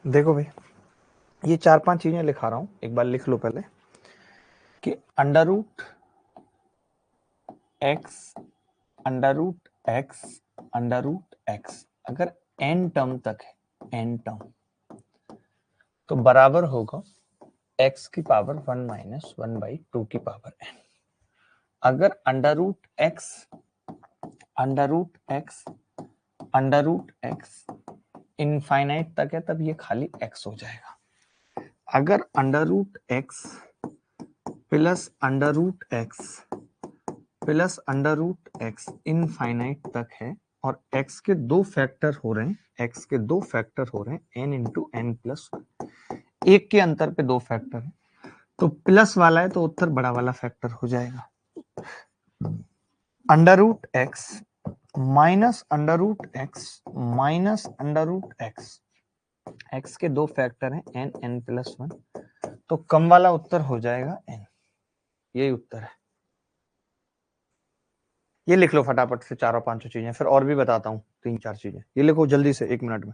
A: देखो भाई, ये 4-5 चीजें लिखा रहा हूं, एक बार लिख लो पहले कि under root x, under root x, under root x अगर n टर्म तक है, n टर्म, तो बराबर होगा x की पावर 1 माइनस 1/2 की पावर n। अगर under root x, under root x, under root x infinite तक है, तब ये खाली x हो जाएगा। अगर under root x plus under root x plus under root x infinite तक है और x के दो फैक्टर हो रहे हैं, x के दो फैक्टर हो रहे हैं n into n plus one, एक के अंतर पे दो फैक्टर है, तो प्लस वाला है तो उत्तर बड़ा वाला फैक्टर हो जाएगा। Under root x minus under root x minus under root x, x के दो फैक्टर हैं n n प्लस वन, तो कम वाला उत्तर हो जाएगा n। यही उत्तर है। ये लिख लो फटाफट से चारों पांचों चीजें, फिर और भी बताता हूँ 3-4 चीजें। ये लिखो जल्दी से 1 मिनट में।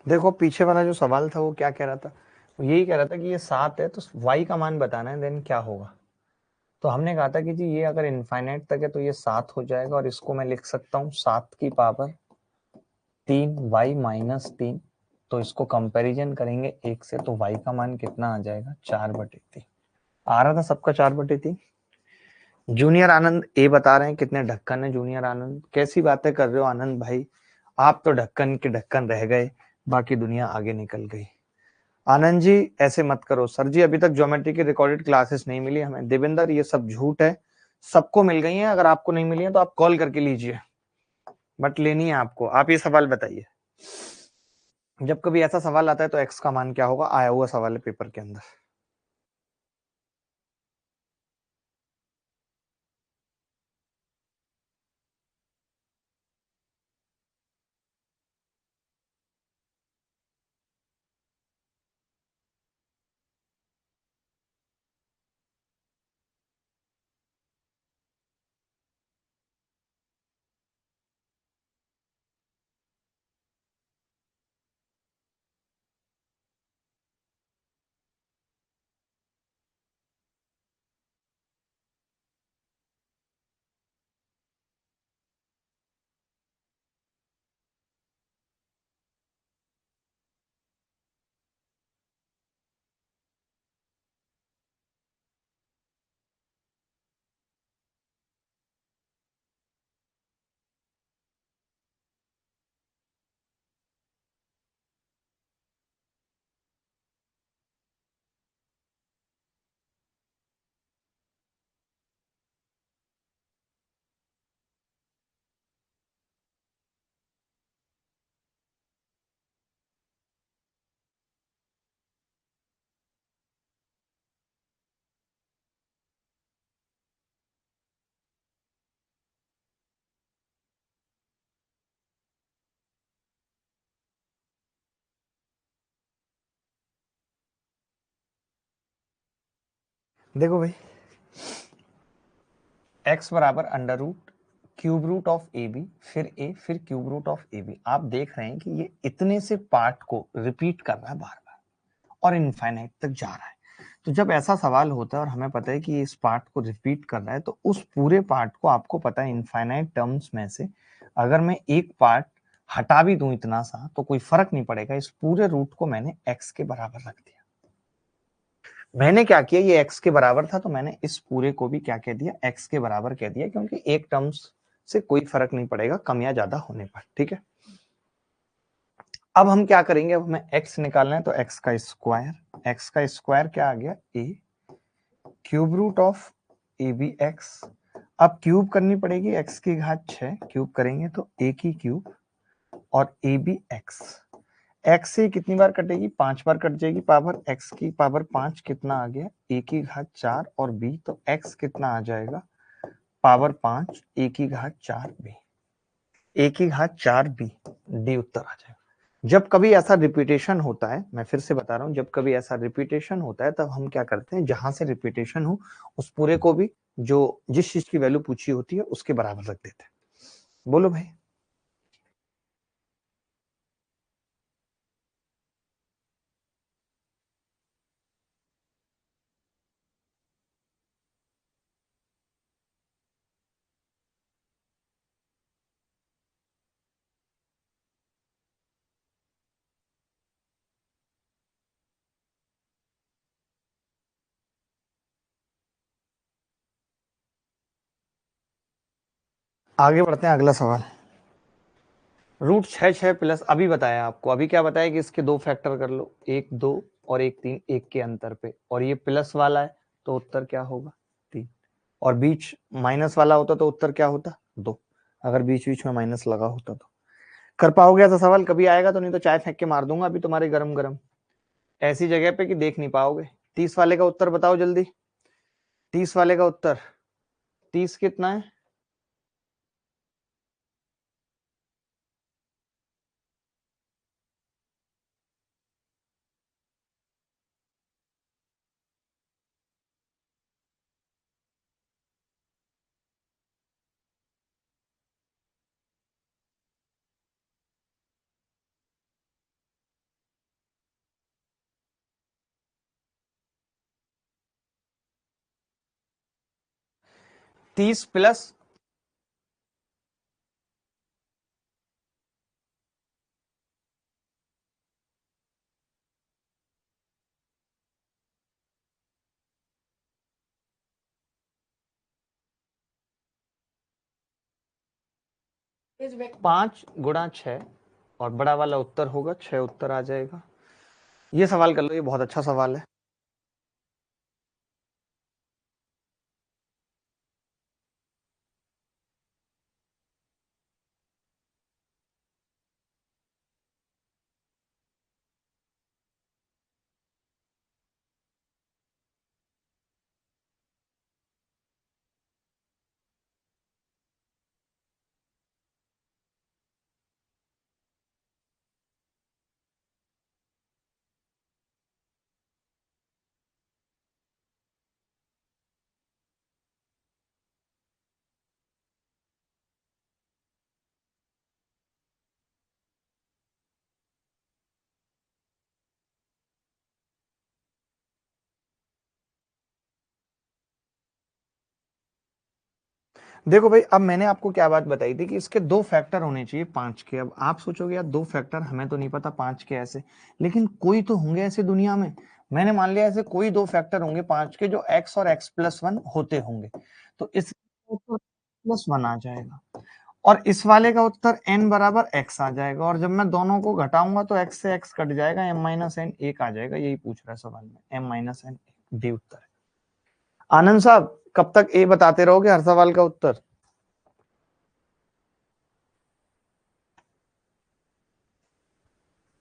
A: देखो पीछे वाला जो सवाल था वो क्या कह रहा था, वो यही कह रहा था कि ये 7 है तो y का मान बताना है, देन क्या होगा। तो हमने कहा था कि जी ये अगर इनफाइनाइट तक है तो ये 7 हो जाएगा, और इसको मैं लिख सकता हूँ 7 की पावर 3 y माइनस 3। तो इसको कंपैरिजन करेंगे 1 से, तो y का मान कितना आ जाएगा, 4/3 आ रहा था सबका 4/3। जूनियर आनंद ए बता रहे हैं कितने ढक्कन है। जूनियर आनंद कैसी बातें कर रहे हो आनंद भाई, आप तो ढक्कन के ढक्कन रह गए, बाकी दुनिया आगे निकल गई। आनंद जी ऐसे मत करो। सर जी अभी तक ज्योमेट्री की रिकॉर्डेड क्लासेस नहीं मिली हमें। देवेंद्र ये सब झूठ है, सबको मिल गई है, अगर आपको नहीं मिली है तो आप कॉल करके लीजिए, बट लेनी है आपको। आप ये सवाल बताइए, जब कभी ऐसा सवाल आता है तो एक्स का मान क्या होगा, आया हुआ सवाल है पेपर के अंदर। देखो भाई, x बराबर under root cube root of a b, फिर a, फिर cube root of a b. आप देख रहे हैं कि ये इतने से पार्ट को रिपीट कर रहा है बार बार और इनफाइनाइट तक जा रहा है। तो जब ऐसा सवाल होता है और हमें पता है कि इस पार्ट को रिपीट करना है, तो उस पूरे पार्ट को आपको पता है इनफाइनाइट टर्म्स में से अगर मैं एक पार्ट हटा भी दूं इतना सा तो कोई फर्क नहीं पड़ेगा, इस पूरे रूट को मैंने x के बराबर रख दिया। मैंने क्या किया, ये x के बराबर था तो मैंने इस पूरे को भी क्या कह दिया, x के बराबर कह दिया, क्योंकि एक टर्म्स से कोई फर्क नहीं पड़ेगा कम या ज्यादा होने पर। ठीक है, अब हम क्या करेंगे, अब हमें x निकालना है तो x का स्क्वायर क्या आ गया, a cube root of a b x. अब क्यूब करनी पड़ेगी x की घात 6, क्यूब करेंगे तो a की क्यूब और ए बी एक्स। x से कितनी बार कटेगी, 5 बार कट जाएगी पावर, x की पावर 5 कितना आ गया, a की घात 4 और b, तो x कितना आ जाएगा पावर 5 a की घात 4 b, a की घात 4 b, d उत्तर आ जाएगा। जब कभी ऐसा रिपीटेशन होता है, मैं फिर से बता रहा हूं, जब कभी ऐसा रिपीटेशन होता है तब हम क्या करते हैं, जहां से रिपीटेशन हो उस पूरे को भी जो जिस चीज की वैल्यू पूछी होती है उसके बराबर रख देते हैं। बोलो भाई। आगे बढ़ते हैं, अगला सवाल। रूट 6 प्लस, अभी बताया आपको, अभी क्या बताया कि इसके दो फैक्टर कर लो, 1 2 और 1 3, एक के अंतर पे, और ये प्लस वाला है तो उत्तर क्या होगा 3, और बीच माइनस वाला होता तो उत्तर क्या होता 2, अगर बीच बीच में माइनस लगा होता तो। कर पाओगे ऐसा सवाल, कभी आएगा तो, नहीं तो चाय फेंक के मार दूंगा अभी तुम्हारे गरम गरम ऐसी जगह पे कि देख नहीं पाओगे। 30 वाले का उत्तर बताओ जल्दी, 30 वाले का उत्तर, 30 कितना है, तीस प्लस, पांच गुणा 6 और बड़ा वाला उत्तर होगा 6, उत्तर आ जाएगा। ये सवाल कर लो, ये बहुत अच्छा सवाल है। देखो भाई, अब मैंने आपको क्या बात बताई थी कि इसके दो फैक्टर होने चाहिए 5 के। अब आप सोचोगे यार दो फैक्टर, हमें तो नहीं पता 5 के ऐसे, लेकिन कोई तो होंगे ऐसे दुनिया में। मैंने मान लिया ऐसे कोई दो फैक्टर होंगे 5 के जो x और x+1 होते होंगे, तो इस +1 आ जाएगा और इस वाले का उत्तर n बराबर x आ जाएगा, और जब मैं दोनों को घटाऊंगा तो x से x कट जाएगा, m-n 1 आ जाएगा। यही पूछ रहा है सवाल में, m-n डी उत्तर है। आनंद साहब कब तक ए बताते रहोगे हर सवाल का उत्तर?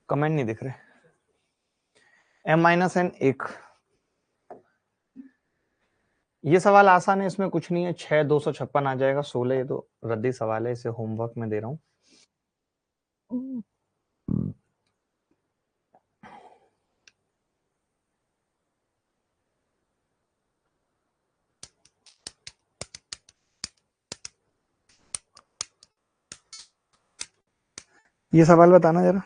A: कमेंट नहीं दिख रहे। m-n 1, ये सवाल आसान है, इसमें कुछ नहीं है, 6 256 आ जाएगा, 16 ये तो रद्दी सवाल है, इसे होमवर्क में दे रहा हूँ। ये सवाल बताना जरा।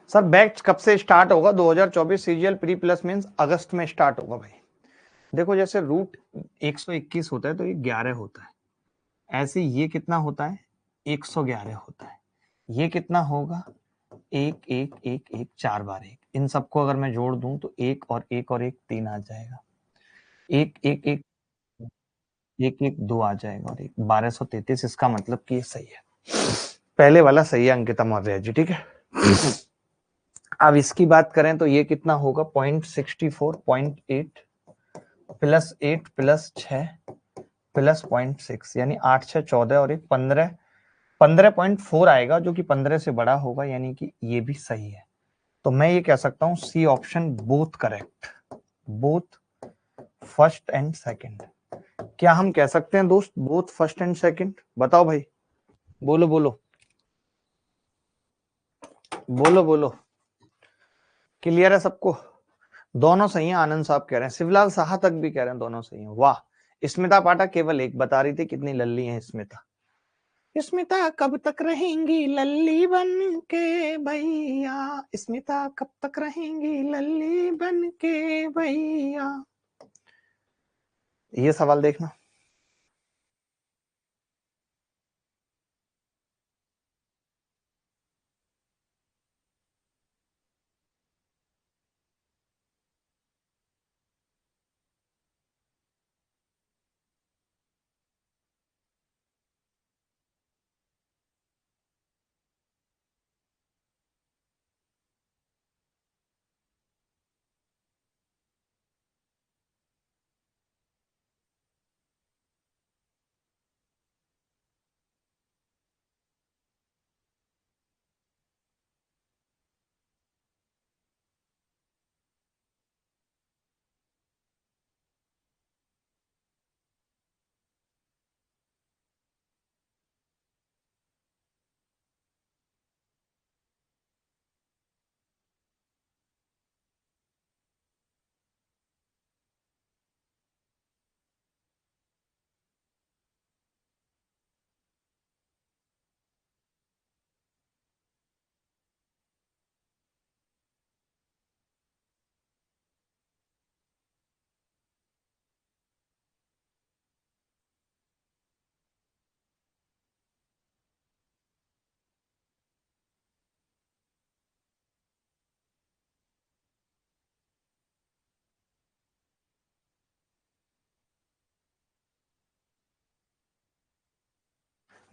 A: सर बैच कब से स्टार्ट होगा? 2024 सीजीएल प्री प्लस मींस अगस्त में स्टार्ट होगा भाई। देखो जैसे रूट 121 होता है तो ये 11 होता है, ऐसे ये कितना होता है? 111 होता है। ये कितना होगा? एक एक एक एक, 4 बार एक। इन सबको अगर मैं जोड़ दूं तो एक और एक और एक 3 आ जाएगा, एक एक एक एक एक 2 आ जाएगा और एक 1233। इसका मतलब कि ये सही है, पहले वाला सही है अंकिता मौर्य जी, ठीक है। अब इसकी बात करें तो ये कितना होगा? 0.64, 0.8 प्लस 8 प्लस 6 प्लस 0.6, यानी 8 6 14 और एक 15, 15.4 आएगा, जो कि 15 से बड़ा होगा, यानी कि ये भी सही है। तो मैं ये कह सकता हूं c option both correct, both first and second. क्या हम कह सकते हैं दोस्त बोथ फर्स्ट एंड सेकंड? बताओ भाई, बोलो बोलो बोलो बोलो, क्लियर है सबको? दोनों सही है, आनंद साहब कह रहे हैं, शिवलाल साहा तक भी कह रहे हैं दोनों सही है। वाह। स्मिता पाठक केवल एक बता रही थी, कितनी लल्ली है स्मिता। स्मिता कब तक रहेंगी लल्ली बन के भैया, स्मिता कब तक रहेंगी लल्ली बन के भैया। ये सवाल देखना।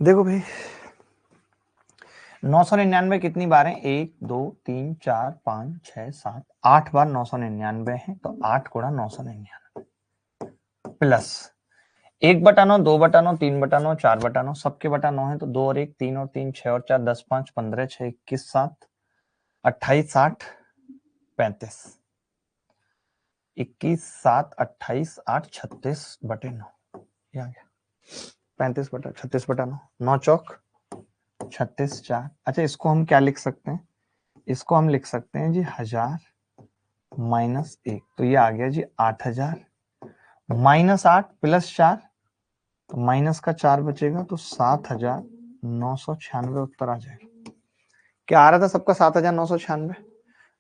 A: देखो भाई 999 कितनी बार है? 1 2 3 4 5 6 7 8 बार 999 है, तो 8 × 999 प्लस 1/9, 2/9, 3/9, 4/9, सबके बटा 9 है, तो 2 और 1 3 और 3 6 और 4 10 5 15 6 21 7 28 60 35, 21 7 28 8 36/9, ये आ गया 35/36/9, 9 चौक 36 4। अच्छा इसको हम क्या लिख सकते हैं? इसको हम लिख सकते हैं जी 1000 -1, तो ये आ गया जी 8000 -8 +4, तो माइनस का 4 बचेगा, तो 7996 उत्तर आ जाएगा। क्या आ रहा था सबका? 7996।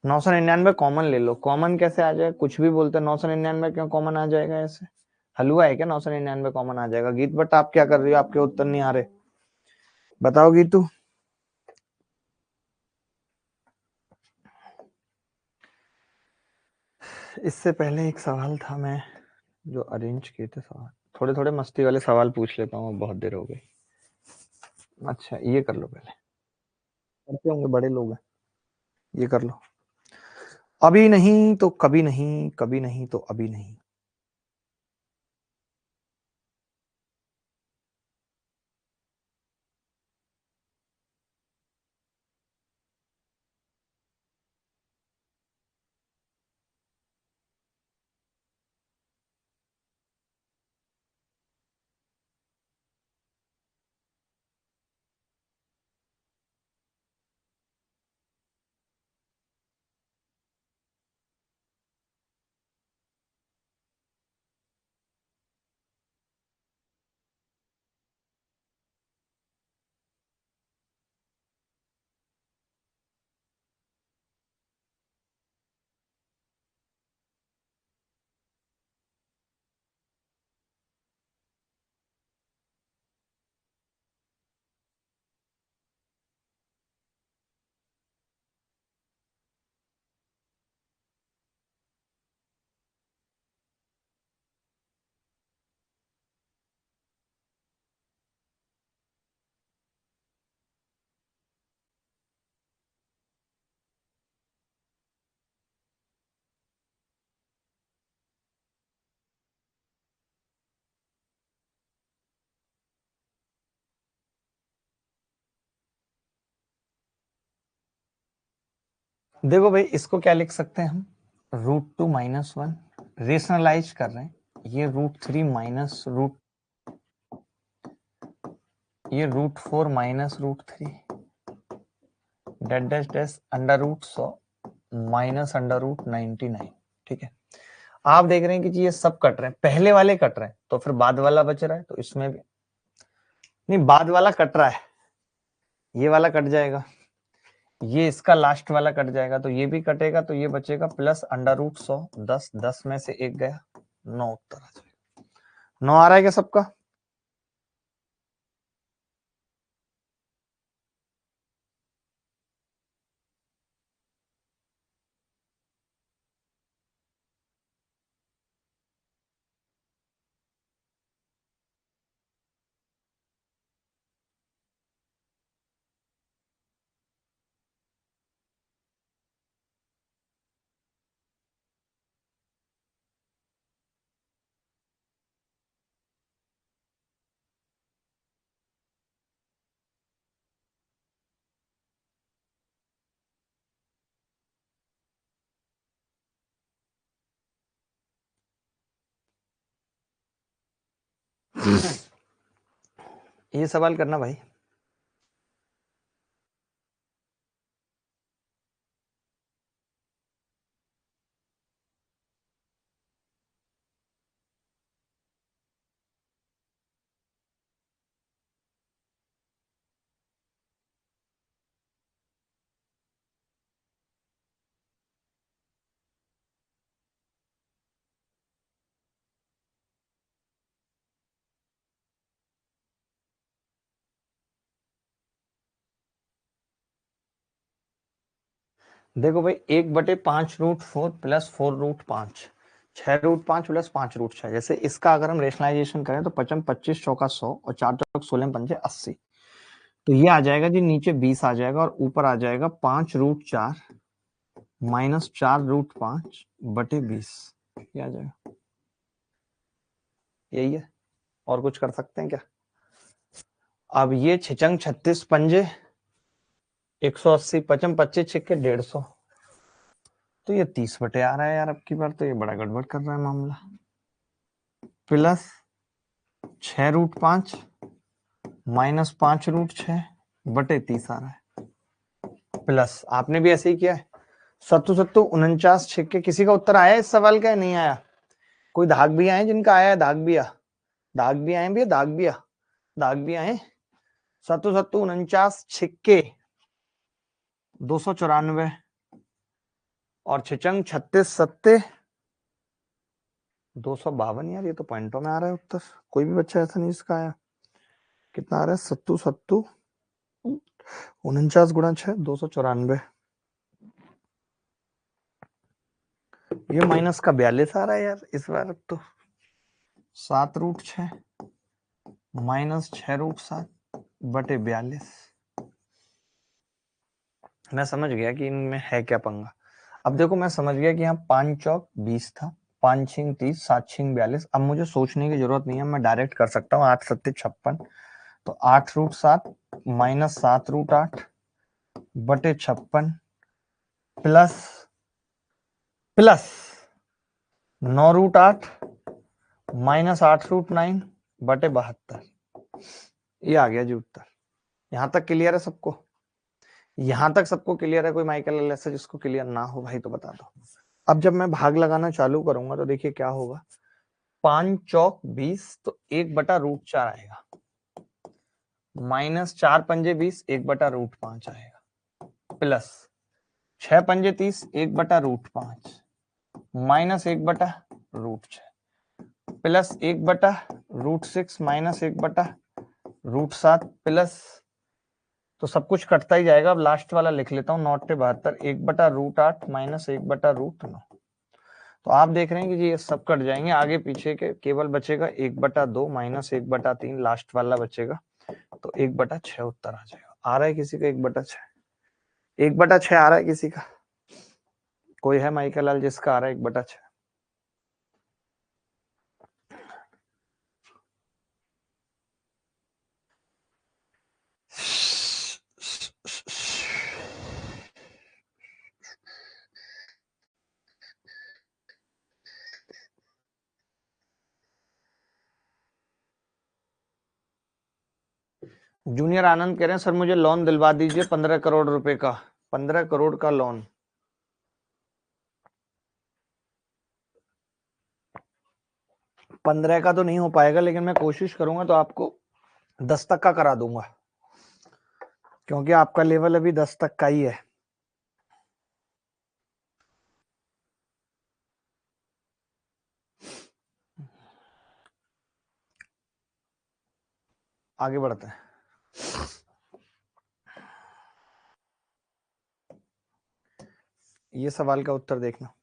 A: 999 कॉमन ले लो। कॉमन कैसे आ जाए? कुछ भी बोलते 999 क्यों कॉमन आ जाएगा? ऐसे हलवा है क्या 999 कॉमन आ जाएगा? गीत बट आप क्या कर रही हो? आपके उत्तर नहीं आ रहे, बताओ गीतू। इससे पहले एक सवाल था मैं जो अरेंज किए थे सवाल, थोड़े थोड़े मस्ती वाले सवाल पूछ लेता हूँ, बहुत देर हो गई। अच्छा ये कर लो, पहले करते होंगे बड़े लोग हैं, ये कर लो। अभी नहीं तो कभी नहीं, कभी नहीं तो अभी नहीं। देखो भाई, इसको क्या लिख सकते हैं हम, √2 - 1, रेशनलाइज कर रहे हैं, ये √3 माइनस ये √4 माइनस √3 डेट डैश डैश √100 माइनस √99। ठीक है, आप देख रहे हैं कि जी ये सब कट रहे हैं, पहले वाले कट रहे हैं तो फिर बाद वाला बच रहा है, तो इसमें भी नहीं, बाद वाला कट रहा है, ये वाला कट जाएगा, ये इसका लास्ट वाला कट जाएगा, तो ये भी कटेगा, तो ये बचेगा प्लस √100, 10 10 में से 1 गया, 9 उत्तर आ जाएगा। 9 आ रहा है क्या सबका? ये सवाल करना भाई। देखो भाई, 1/5 √4 प्लस 4 √5, 6 √5 प्लस 5 √6, जैसे इसका अगर हम रेशनलाइजेशन करें तो 55 25 चौका 100 और 4 चौक 16 पंजे 80, तो ये आ जाएगा जी, नीचे 20 आ जाएगा और ऊपर आ जाएगा 5 √4 माइनस 4 √5 बटे 20, ये आ जाएगा, यही है, और कुछ कर सकते हैं क्या? अब ये 6 36 पंजे 180, 55 25 छिक्के 150, तो ये 30 बटे आ रहा है यार, अब की बार तो ये बड़ा गड़बड़ कर रहा है मामला, प्लस 6 √5 माइनस 5 √6 बटे 30 आ रहा है, प्लस आपने भी ऐसे ही किया है, 7 7 49 छिक्के, किसी का उत्तर आया इस सवाल का, नहीं आया? कोई दाग भी आए जिनका आया है, दाग भी आए भैया, दाग भी आए, 7 7 49 छिक्के 294 और 6 36 सत्ते 252, यार ये तो पॉइंटों में आ रहा है उत्तर, कोई भी बच्चा ऐसा नहीं इसका आया, कितना आ रहा है, 7 7 49 गुणा 6 294, ये माइनस का 42 आ रहा है यार इस बार, तो 7 √6 माइनस 6 √7 बटे 42, मैं समझ गया कि इनमें है क्या पंगा। अब देखो, मैं समझ गया कि यहाँ 5 चौक 20 था, 5 6 30, 7 6 42, अब मुझे सोचने की जरूरत नहीं है, मैं डायरेक्ट कर सकता हूँ, 8 7 56, तो 8 √7 माइनस 7 √8 बटे 56 प्लस प्लस 9 √8 माइनस 8 √9 बटे 72, ये आ गया जी उत्तर। यहां तक क्लियर है सबको? यहां तक सबको क्लियर है? कोई माइकल ऐसा जिसको क्लियर ना हो भाई तो बता दो। अब जब मैं भाग लगाना चालू करूंगा तो देखिए क्या होगा, 5 चौक 20, तो 1/√4 आएगा, माइनस 4 पंजे 20, 1/√5 आएगा, प्लस 6 पंजे 30, 1/√5 माइनस 1/√6 प्लस 1/√6 माइनस 1/√7 प्लस, तो सब कुछ कटता ही जाएगा, अब लास्ट वाला लिख लेता हूँ, 9 × 72, 1/√8 माइनस 1/√9, तो आप देख रहे हैं कि जी ये सब कट जाएंगे, आगे पीछे के केवल बचेगा 1/2 माइनस 1/3, लास्ट वाला बचेगा, तो 1/6 उत्तर आ जाएगा। आ रहा है किसी का 1/6? 1/6 आ रहा है किसी का? कोई है माइकल लाल जिसका आ रहा है 1/6? जूनियर आनंद कह रहे हैं सर मुझे लोन दिलवा दीजिए 15 करोड़ रुपए का, 15 करोड़ का लोन। पंद्रह का तो नहीं हो पाएगा, लेकिन मैं कोशिश करूंगा तो आपको 10 तक का करा दूंगा, क्योंकि आपका लेवल अभी 10 तक का ही है। आगे बढ़ते हैं। ये सवाल का उत्तर देखना।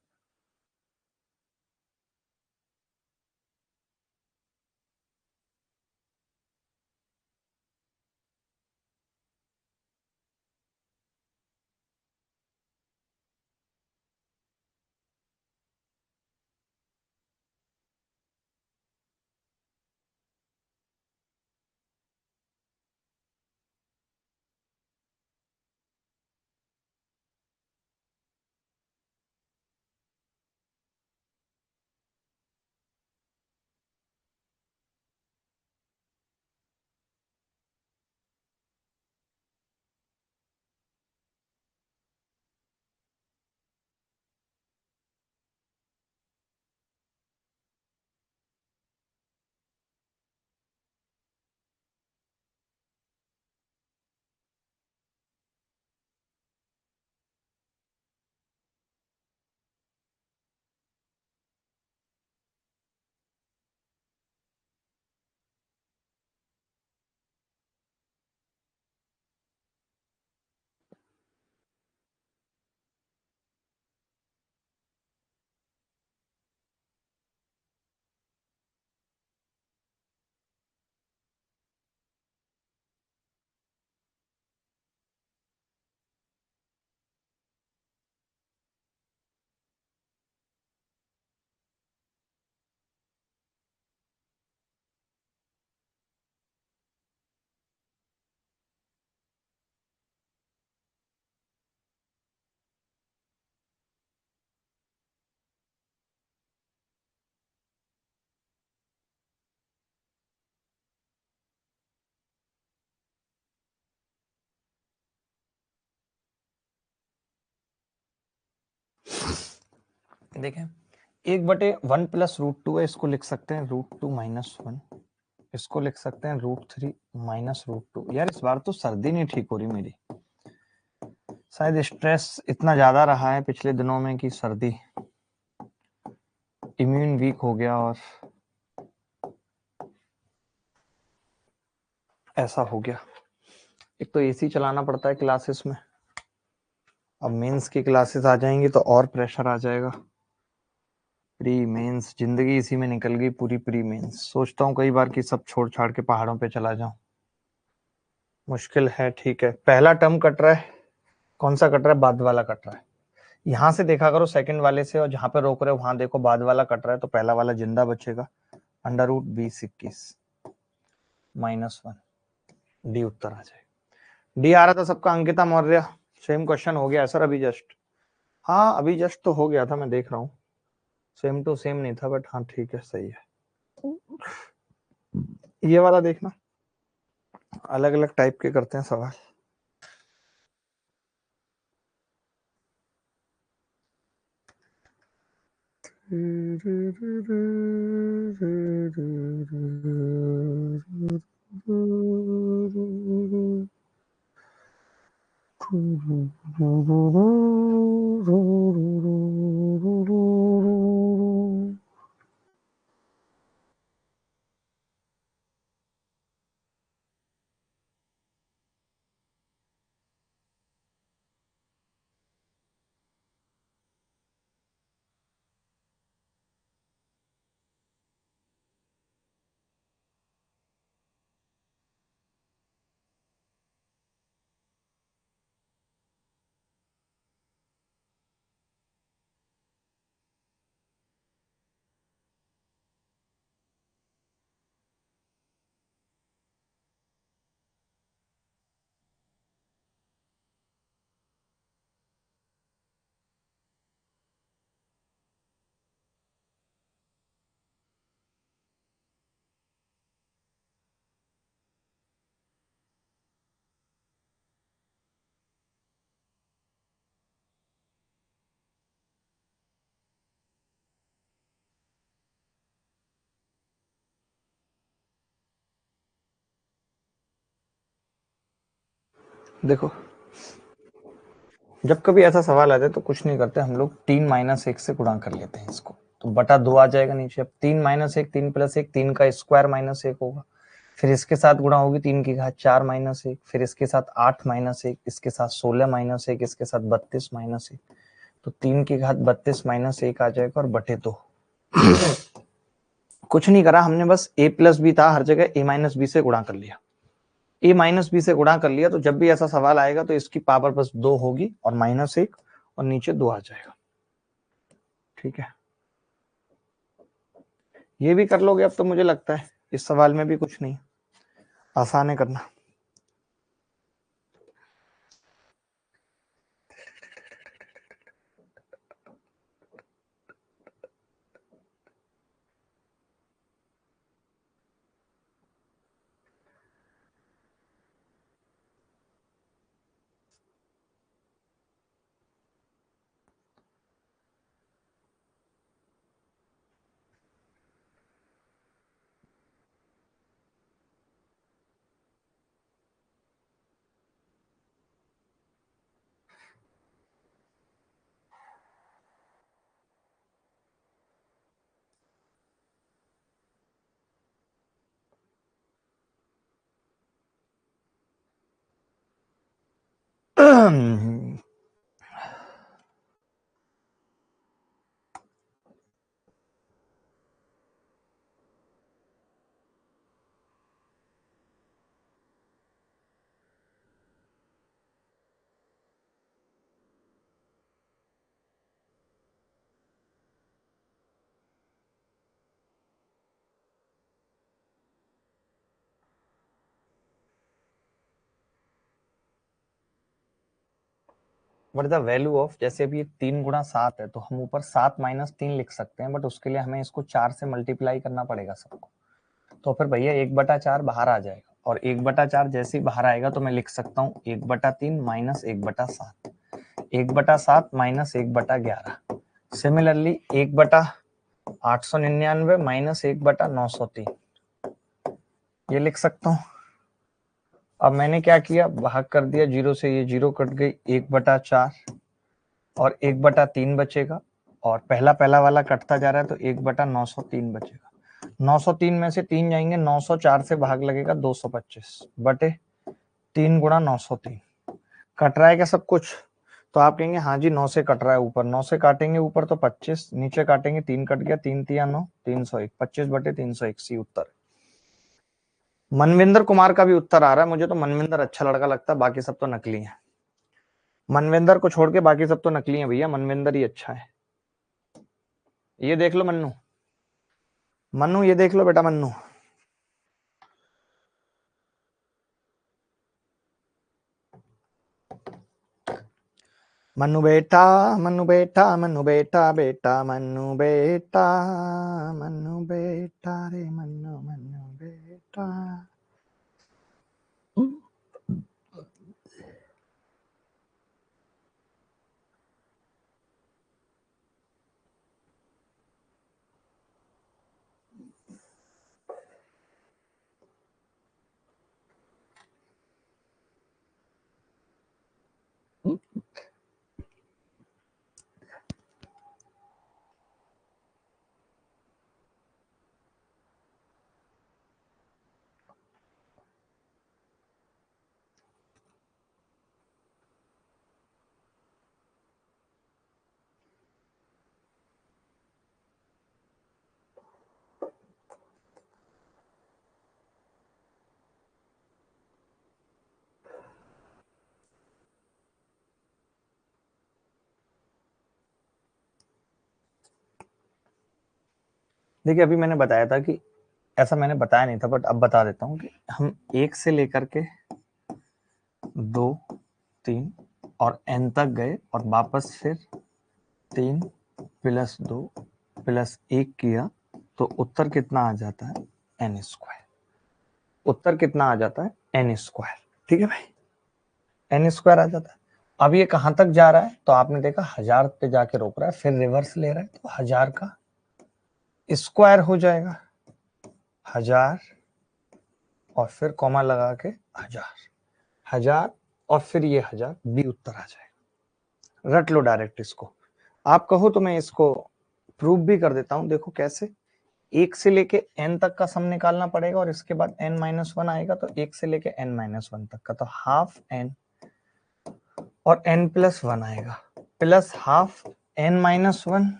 A: देखें, 1/1 + √2 है, इसको लिख सकते हैं √2 - 1, इसको लिख सकते हैं √3 - √2। यार इस बार तो सर्दी नहीं ठीक हो रही मेरी, शायद स्ट्रेस इतना ज्यादा रहा है पिछले दिनों में कि सर्दी, इम्यून वीक हो गया और ऐसा हो गया। एक तो एसी चलाना पड़ता है क्लासेस में, अब मेंस की क्लासेस आ जाएंगी तो और प्रेशर आ जाएगा। प्री मेंस, जिंदगी इसी में निकल गई पूरी, प्री मेंस। सोचता हूँ कई बार कि सब छोड़ छाड़ के पहाड़ों पे चला जाऊं, मुश्किल है। ठीक है, पहला टर्म कट रहा है, कौन सा कट रहा है? बाद वाला कट रहा है। यहां से देखा करो सेकंड वाले से, और जहां पे रोक रहे हो वहां देखो बाद वाला कट रहा है, तो पहला वाला जिंदा बचेगा। √20 21 -1, डी उत्तर आ जाएगा। डी आ रहा था सबका, अंकिता मौर्य। सेम क्वेश्चन हो गया है सर अभी जस्ट। हाँ अभी जस्ट तो हो गया था, मैं देख रहा हूँ। सेम टू सेम नहीं था, बट हाँ ठीक है, सही है। ये वाला देखना, अलग अलग टाइप के करते हैं सवाल। देखो जब कभी ऐसा सवाल आ जाए तो कुछ नहीं करते हम लोग 3 - 1 से गुणा कर लेते हैं इसको, तो बटा 2 आ जाएगा नीचे। अब 3 - 1 3 + 1 3 का स्क्वायर -1 होगा, फिर इसके साथ गुणा होगी 3 की घात 4 - 1, फिर इसके साथ 8 - 1, इसके साथ 16 - 1, इसके साथ 32 - 1, तो 3 की घात 32 - 1 आ जाएगा और बटे 2। कुछ नहीं करा हमने, बस a + b था हर जगह a - b से गुणा कर लिया, a - b से गुणा कर लिया। तो जब भी ऐसा सवाल आएगा तो इसकी पावर बस 2 होगी और -1 और नीचे 2 आ जाएगा। ठीक है, ये भी कर लोगे अब तो मुझे लगता है इस सवाल में भी कुछ नहीं, आसान है करना। What is the value of, जैसे अभी 3 × 7 है तो हम ऊपर 7 - 3 लिख सकते हैं, बट उसके लिए हमें इसको 4 से मल्टीप्लाई करना पड़ेगा सबको। तो फिर भैया 1/4 बाहर आ जाएगा, और 1/4 जैसे ही बाहर आएगा तो मैं लिख सकता हूँ 1/3 - 1/7, 1/7 - 1/11। सिमिलरली 1/899 - 1/903 ये लिख सकता हूँ। अब मैंने क्या किया, भाग कर दिया, 0 से ये 0 कट गई, 1/4 और 1/3 बचेगा, और पहला पहला वाला कटता जा रहा है तो 1/903 बचेगा। 903 में से 3 जाएंगे, 904 से भाग लगेगा 225 बटे 3 × 903। कट रहा है क्या सब कुछ? तो आप कहेंगे हाँ जी 9 से कट रहा है ऊपर, 9 से काटेंगे ऊपर तो 25, नीचे काटेंगे 3 कट गया, 3 तिया 9, 301, 25 बटे 301 सी उत्तर। मनविंदर कुमार का भी उत्तर आ रहा है, मुझे तो मनविंदर अच्छा लड़का लगता है, बाकी सब तो नकली है। मनविंदर को छोड़ के बाकी सब तो नकली है भैया, मनविंदर ही अच्छा है। ये देख लो मन्नू, मन्नू ये देख लो बेटा, मन्नू मन्नू बेटा, मन्नू बेटा, मन्नू बेटा, बेटा मन्नू बेटा, मन्नू बेटा रे मन्नू, मन्नू बेटा। देखिए अभी मैंने बताया था कि, ऐसा मैंने बताया नहीं था बट अब बता देता हूँ कि हम 1 से लेकर के 2, 3 और n तक गए और वापस फिर 3 + 2 + 1 किया, तो उत्तर कितना आ जाता है, n²। उत्तर कितना आ जाता है, n²। ठीक है भाई, n² आ जाता है। अब ये कहां तक जा रहा है, तो आपने देखा 1000 पे जाके रोक रहा है, फिर रिवर्स ले रहा है, तो 1000 का स्क्वायर हो जाएगा, 1000 और फिर कॉमा लगा के 1000, 1000 और फिर ये 1000 बी उत्तर आ जाएगा। रट लो डायरेक्ट इसको। आप कहो तो मैं इसको प्रूव भी कर देता हूं। देखो कैसे, 1 से लेके n तक का सम निकालना पड़ेगा और इसके बाद n-1 आएगा, तो 1 से लेके n-1 तक का, तो हाफ n और n+1 आएगा, plus half n-1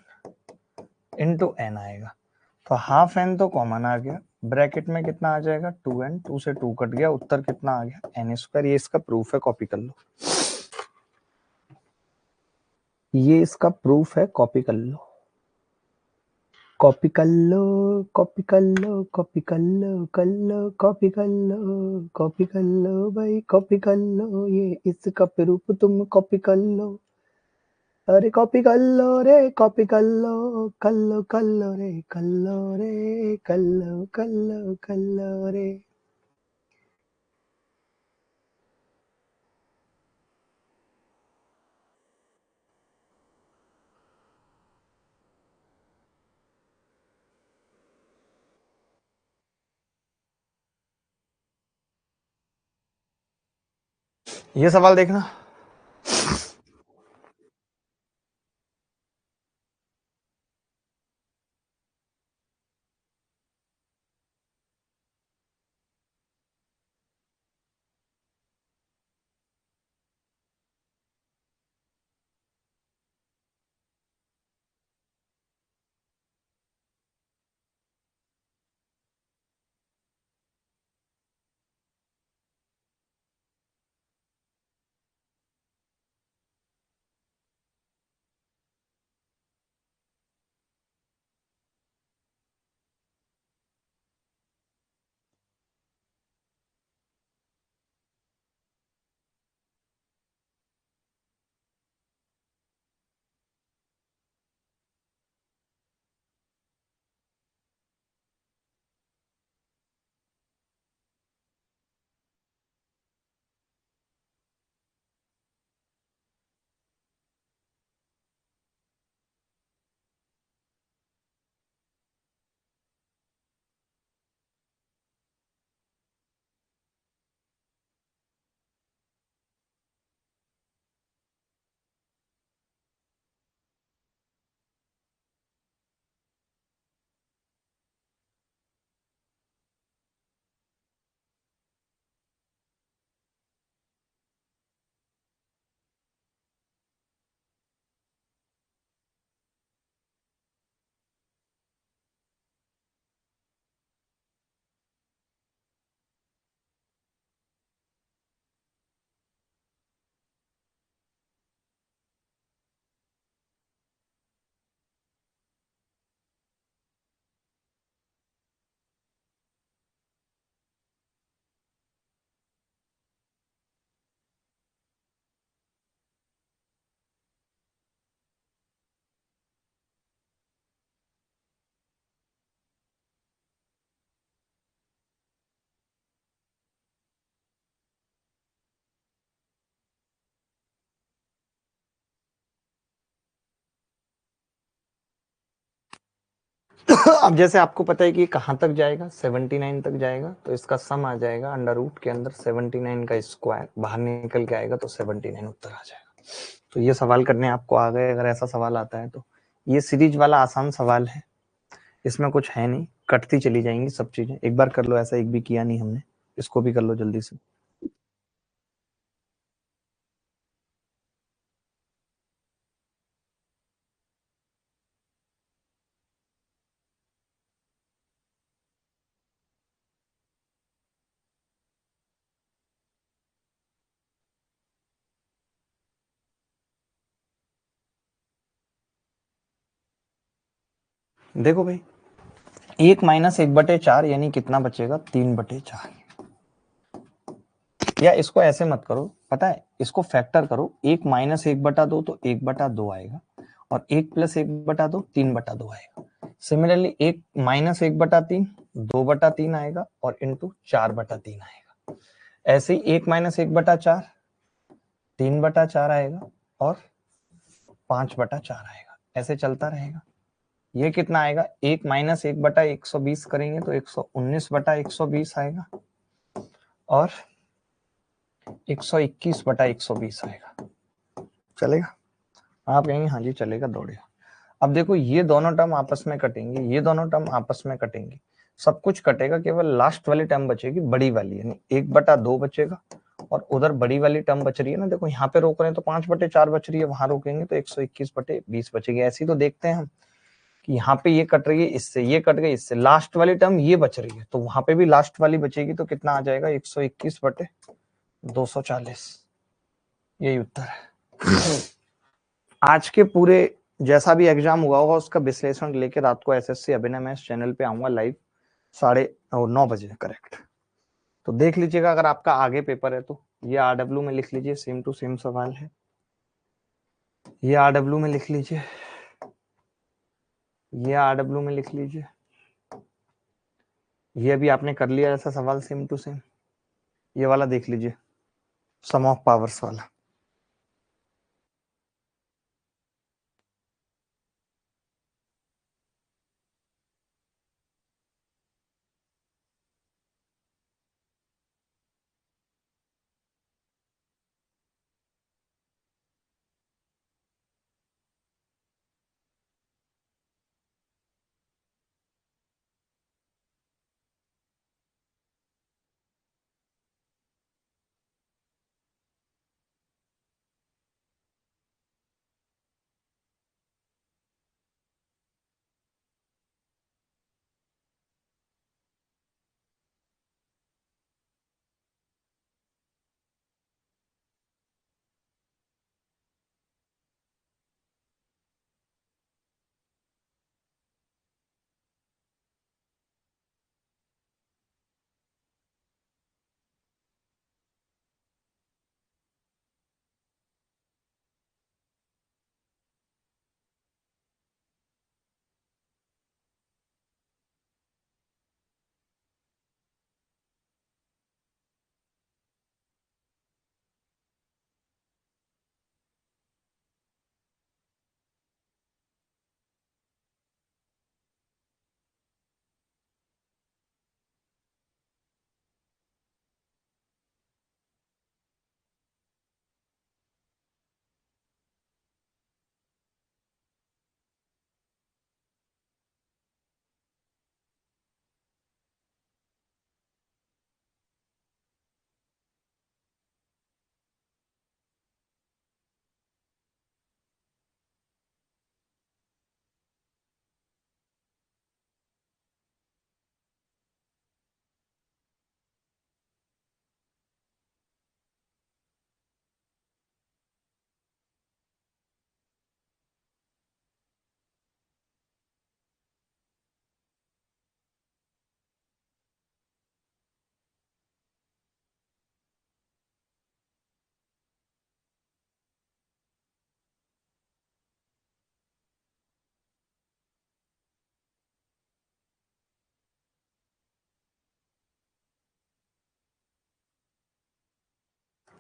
A: into n आएगा। तो हाफ n तो कॉमन आ गया, ब्रैकेट में कितना आ जाएगा 2n, 2 से 2 कट गया, उत्तर कितना आ गया n²। ये इसका प्रूफ है, कॉपी कर लो। ये इसका प्रूफ है, कॉपी कर लो, कॉपी कर लो, कॉपी कर लो, कॉपी कर लो, कर लो, कॉपी कर लो, कॉपी कर लो भाई, कॉपी कर लो, ये इसका प्रूफ तुम कॉपी कर लो। अरे कॉपी कर लो रे, कॉपी कर लो, कर लो, कर लो रे, कर लो रे, कर लो, कर लो, कर लो रे। ये सवाल देखना। अब जैसे आपको पता है कि कहां तक जाएगा, 79 तक जाएगा, तो इसका सम आ जाएगा अंडर रूट के अंदर 79 का स्क्वायर, बाहर निकल के आएगा तो 79 उत्तर आ जाएगा। तो ये सवाल करने आपको आ गए, अगर ऐसा सवाल आता है तो। ये सीरीज वाला आसान सवाल है, इसमें कुछ है नहीं, कटती चली जाएंगी सब चीजें। एक बार कर लो, ऐसा एक भी किया नहीं हमने, इसको भी कर लो जल्दी से। देखो भाई, 1-1/4 यानी कितना बचेगा, 3/4। या इसको ऐसे मत करो, पता है, इसको फैक्टर करो, 1-1/2 तो 1/2 आएगा, और 1+1/2 3/2 आएगा। सिमिलरली 1-1/3 2/3 आएगा, और इंटू 4/3 आएगा। ऐसे ही 1-1/4 3/4 आएगा, और 5/4 आएगा। ऐसे चलता रहेगा। ये कितना आएगा, 1-1/120 करेंगे तो 119/120 आएगा, और 121/120 आएगा। चलेगा? आप कहेंगे हाँ जी चलेगा, दौड़ेगा। अब देखो ये दोनों टर्म आपस में कटेंगे, ये दोनों टर्म आपस में कटेंगे, सब कुछ कटेगा, केवल लास्ट वाली टर्म बचेगी बड़ी वाली, यानी 1/2 बचेगा। और उधर बड़ी वाली टर्म बच रही है ना, देखो यहाँ पे रोक रहे हैं तो 5/4 बच रही है, वहां रोकेंगे तो 121/20 बचेगी। ऐसी तो देखते हैं हम कि यहाँ पे ये कट रही है इससे, ये कट गई इससे, लास्ट वाली टर्म ये बच रही है, तो वहां पे भी लास्ट वाली बचेगी, तो कितना आ जाएगा 121/240। यही उत्तर है। आज के पूरे जैसा भी एग्जाम हुआ होगा उसका विश्लेषण लेके रात को एसएससी अभिनय में इस चैनल पे आऊंगा लाइव 9:30 करेक्ट। तो देख लीजिएगा, अगर आपका आगे पेपर है तो ये आरडब्ल्यू में लिख लीजिए, सेम टू सेम सवाल है, ये आरडब्ल्यू में लिख लीजिए, ये आरडब्ल्यू में लिख लीजिए, ये अभी आपने कर लिया ऐसा सवाल सेम टू सेम, ये वाला देख लीजिए सम ऑफ पावर्स वाला।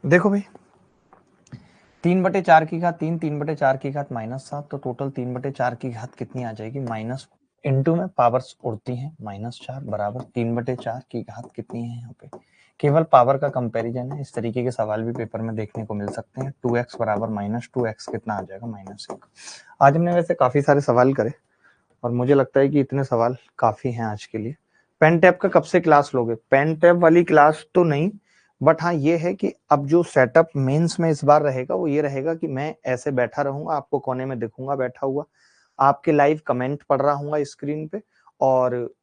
A: देखो भाई 3/4 की घात 3, 3/4 की घात -7, तो टोटल 3/4 की घात कितनी आ जाएगी, माइनस इंटू में पावर्स उड़ती हैं, -4 बराबर 3/4 की घात कितनी है। यहाँ पे केवल पावर का कंपैरिजन है, इस तरीके के सवाल भी पेपर में देखने को मिल सकते हैं। 2x बराबर -2x कितना आ जाएगा, -1। आज हमने वैसे काफी सारे सवाल करे और मुझे लगता है कि इतने सवाल काफी हैं आज के लिए। पेन टैप का कब से क्लास लोगे? पेन टैप वाली क्लास तो नहीं, बट हाँ ये है कि अब जो सेटअप मेंस में इस बार रहेगा वो ये रहेगा कि मैं ऐसे बैठा रहूंगा, आपको कोने में दिखूंगा बैठा हुआ, आपके लाइव कमेंट पढ़ रहा हूँ स्क्रीन पे, और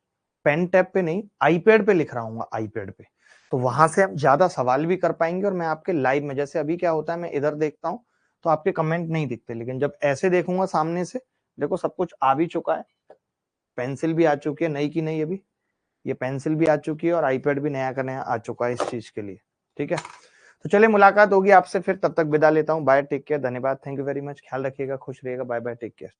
A: पेन टैप पे नहीं आईपैड पे लिख रहा हूँ, आईपैड पे। तो वहां से हम ज्यादा सवाल भी कर पाएंगे और मैं आपके लाइव में, जैसे अभी क्या होता है मैं इधर देखता हूँ तो आपके कमेंट नहीं दिखते, लेकिन जब ऐसे देखूंगा सामने से, देखो सब कुछ आ भी चुका है, पेंसिल भी आ चुकी है नई की नई, अभी ये पेंसिल भी आ चुकी है और आईपैड भी नया का नया आ चुका है इस चीज के लिए। ठीक है, तो चलिए मुलाकात होगी आपसे फिर, तब तक विदा लेता हूँ, बाय, टेक केयर, धन्यवाद, थैंक यू वेरी मच, ख्याल रखिएगा, खुश रहिएगा, बाय बाय, टेक केयर।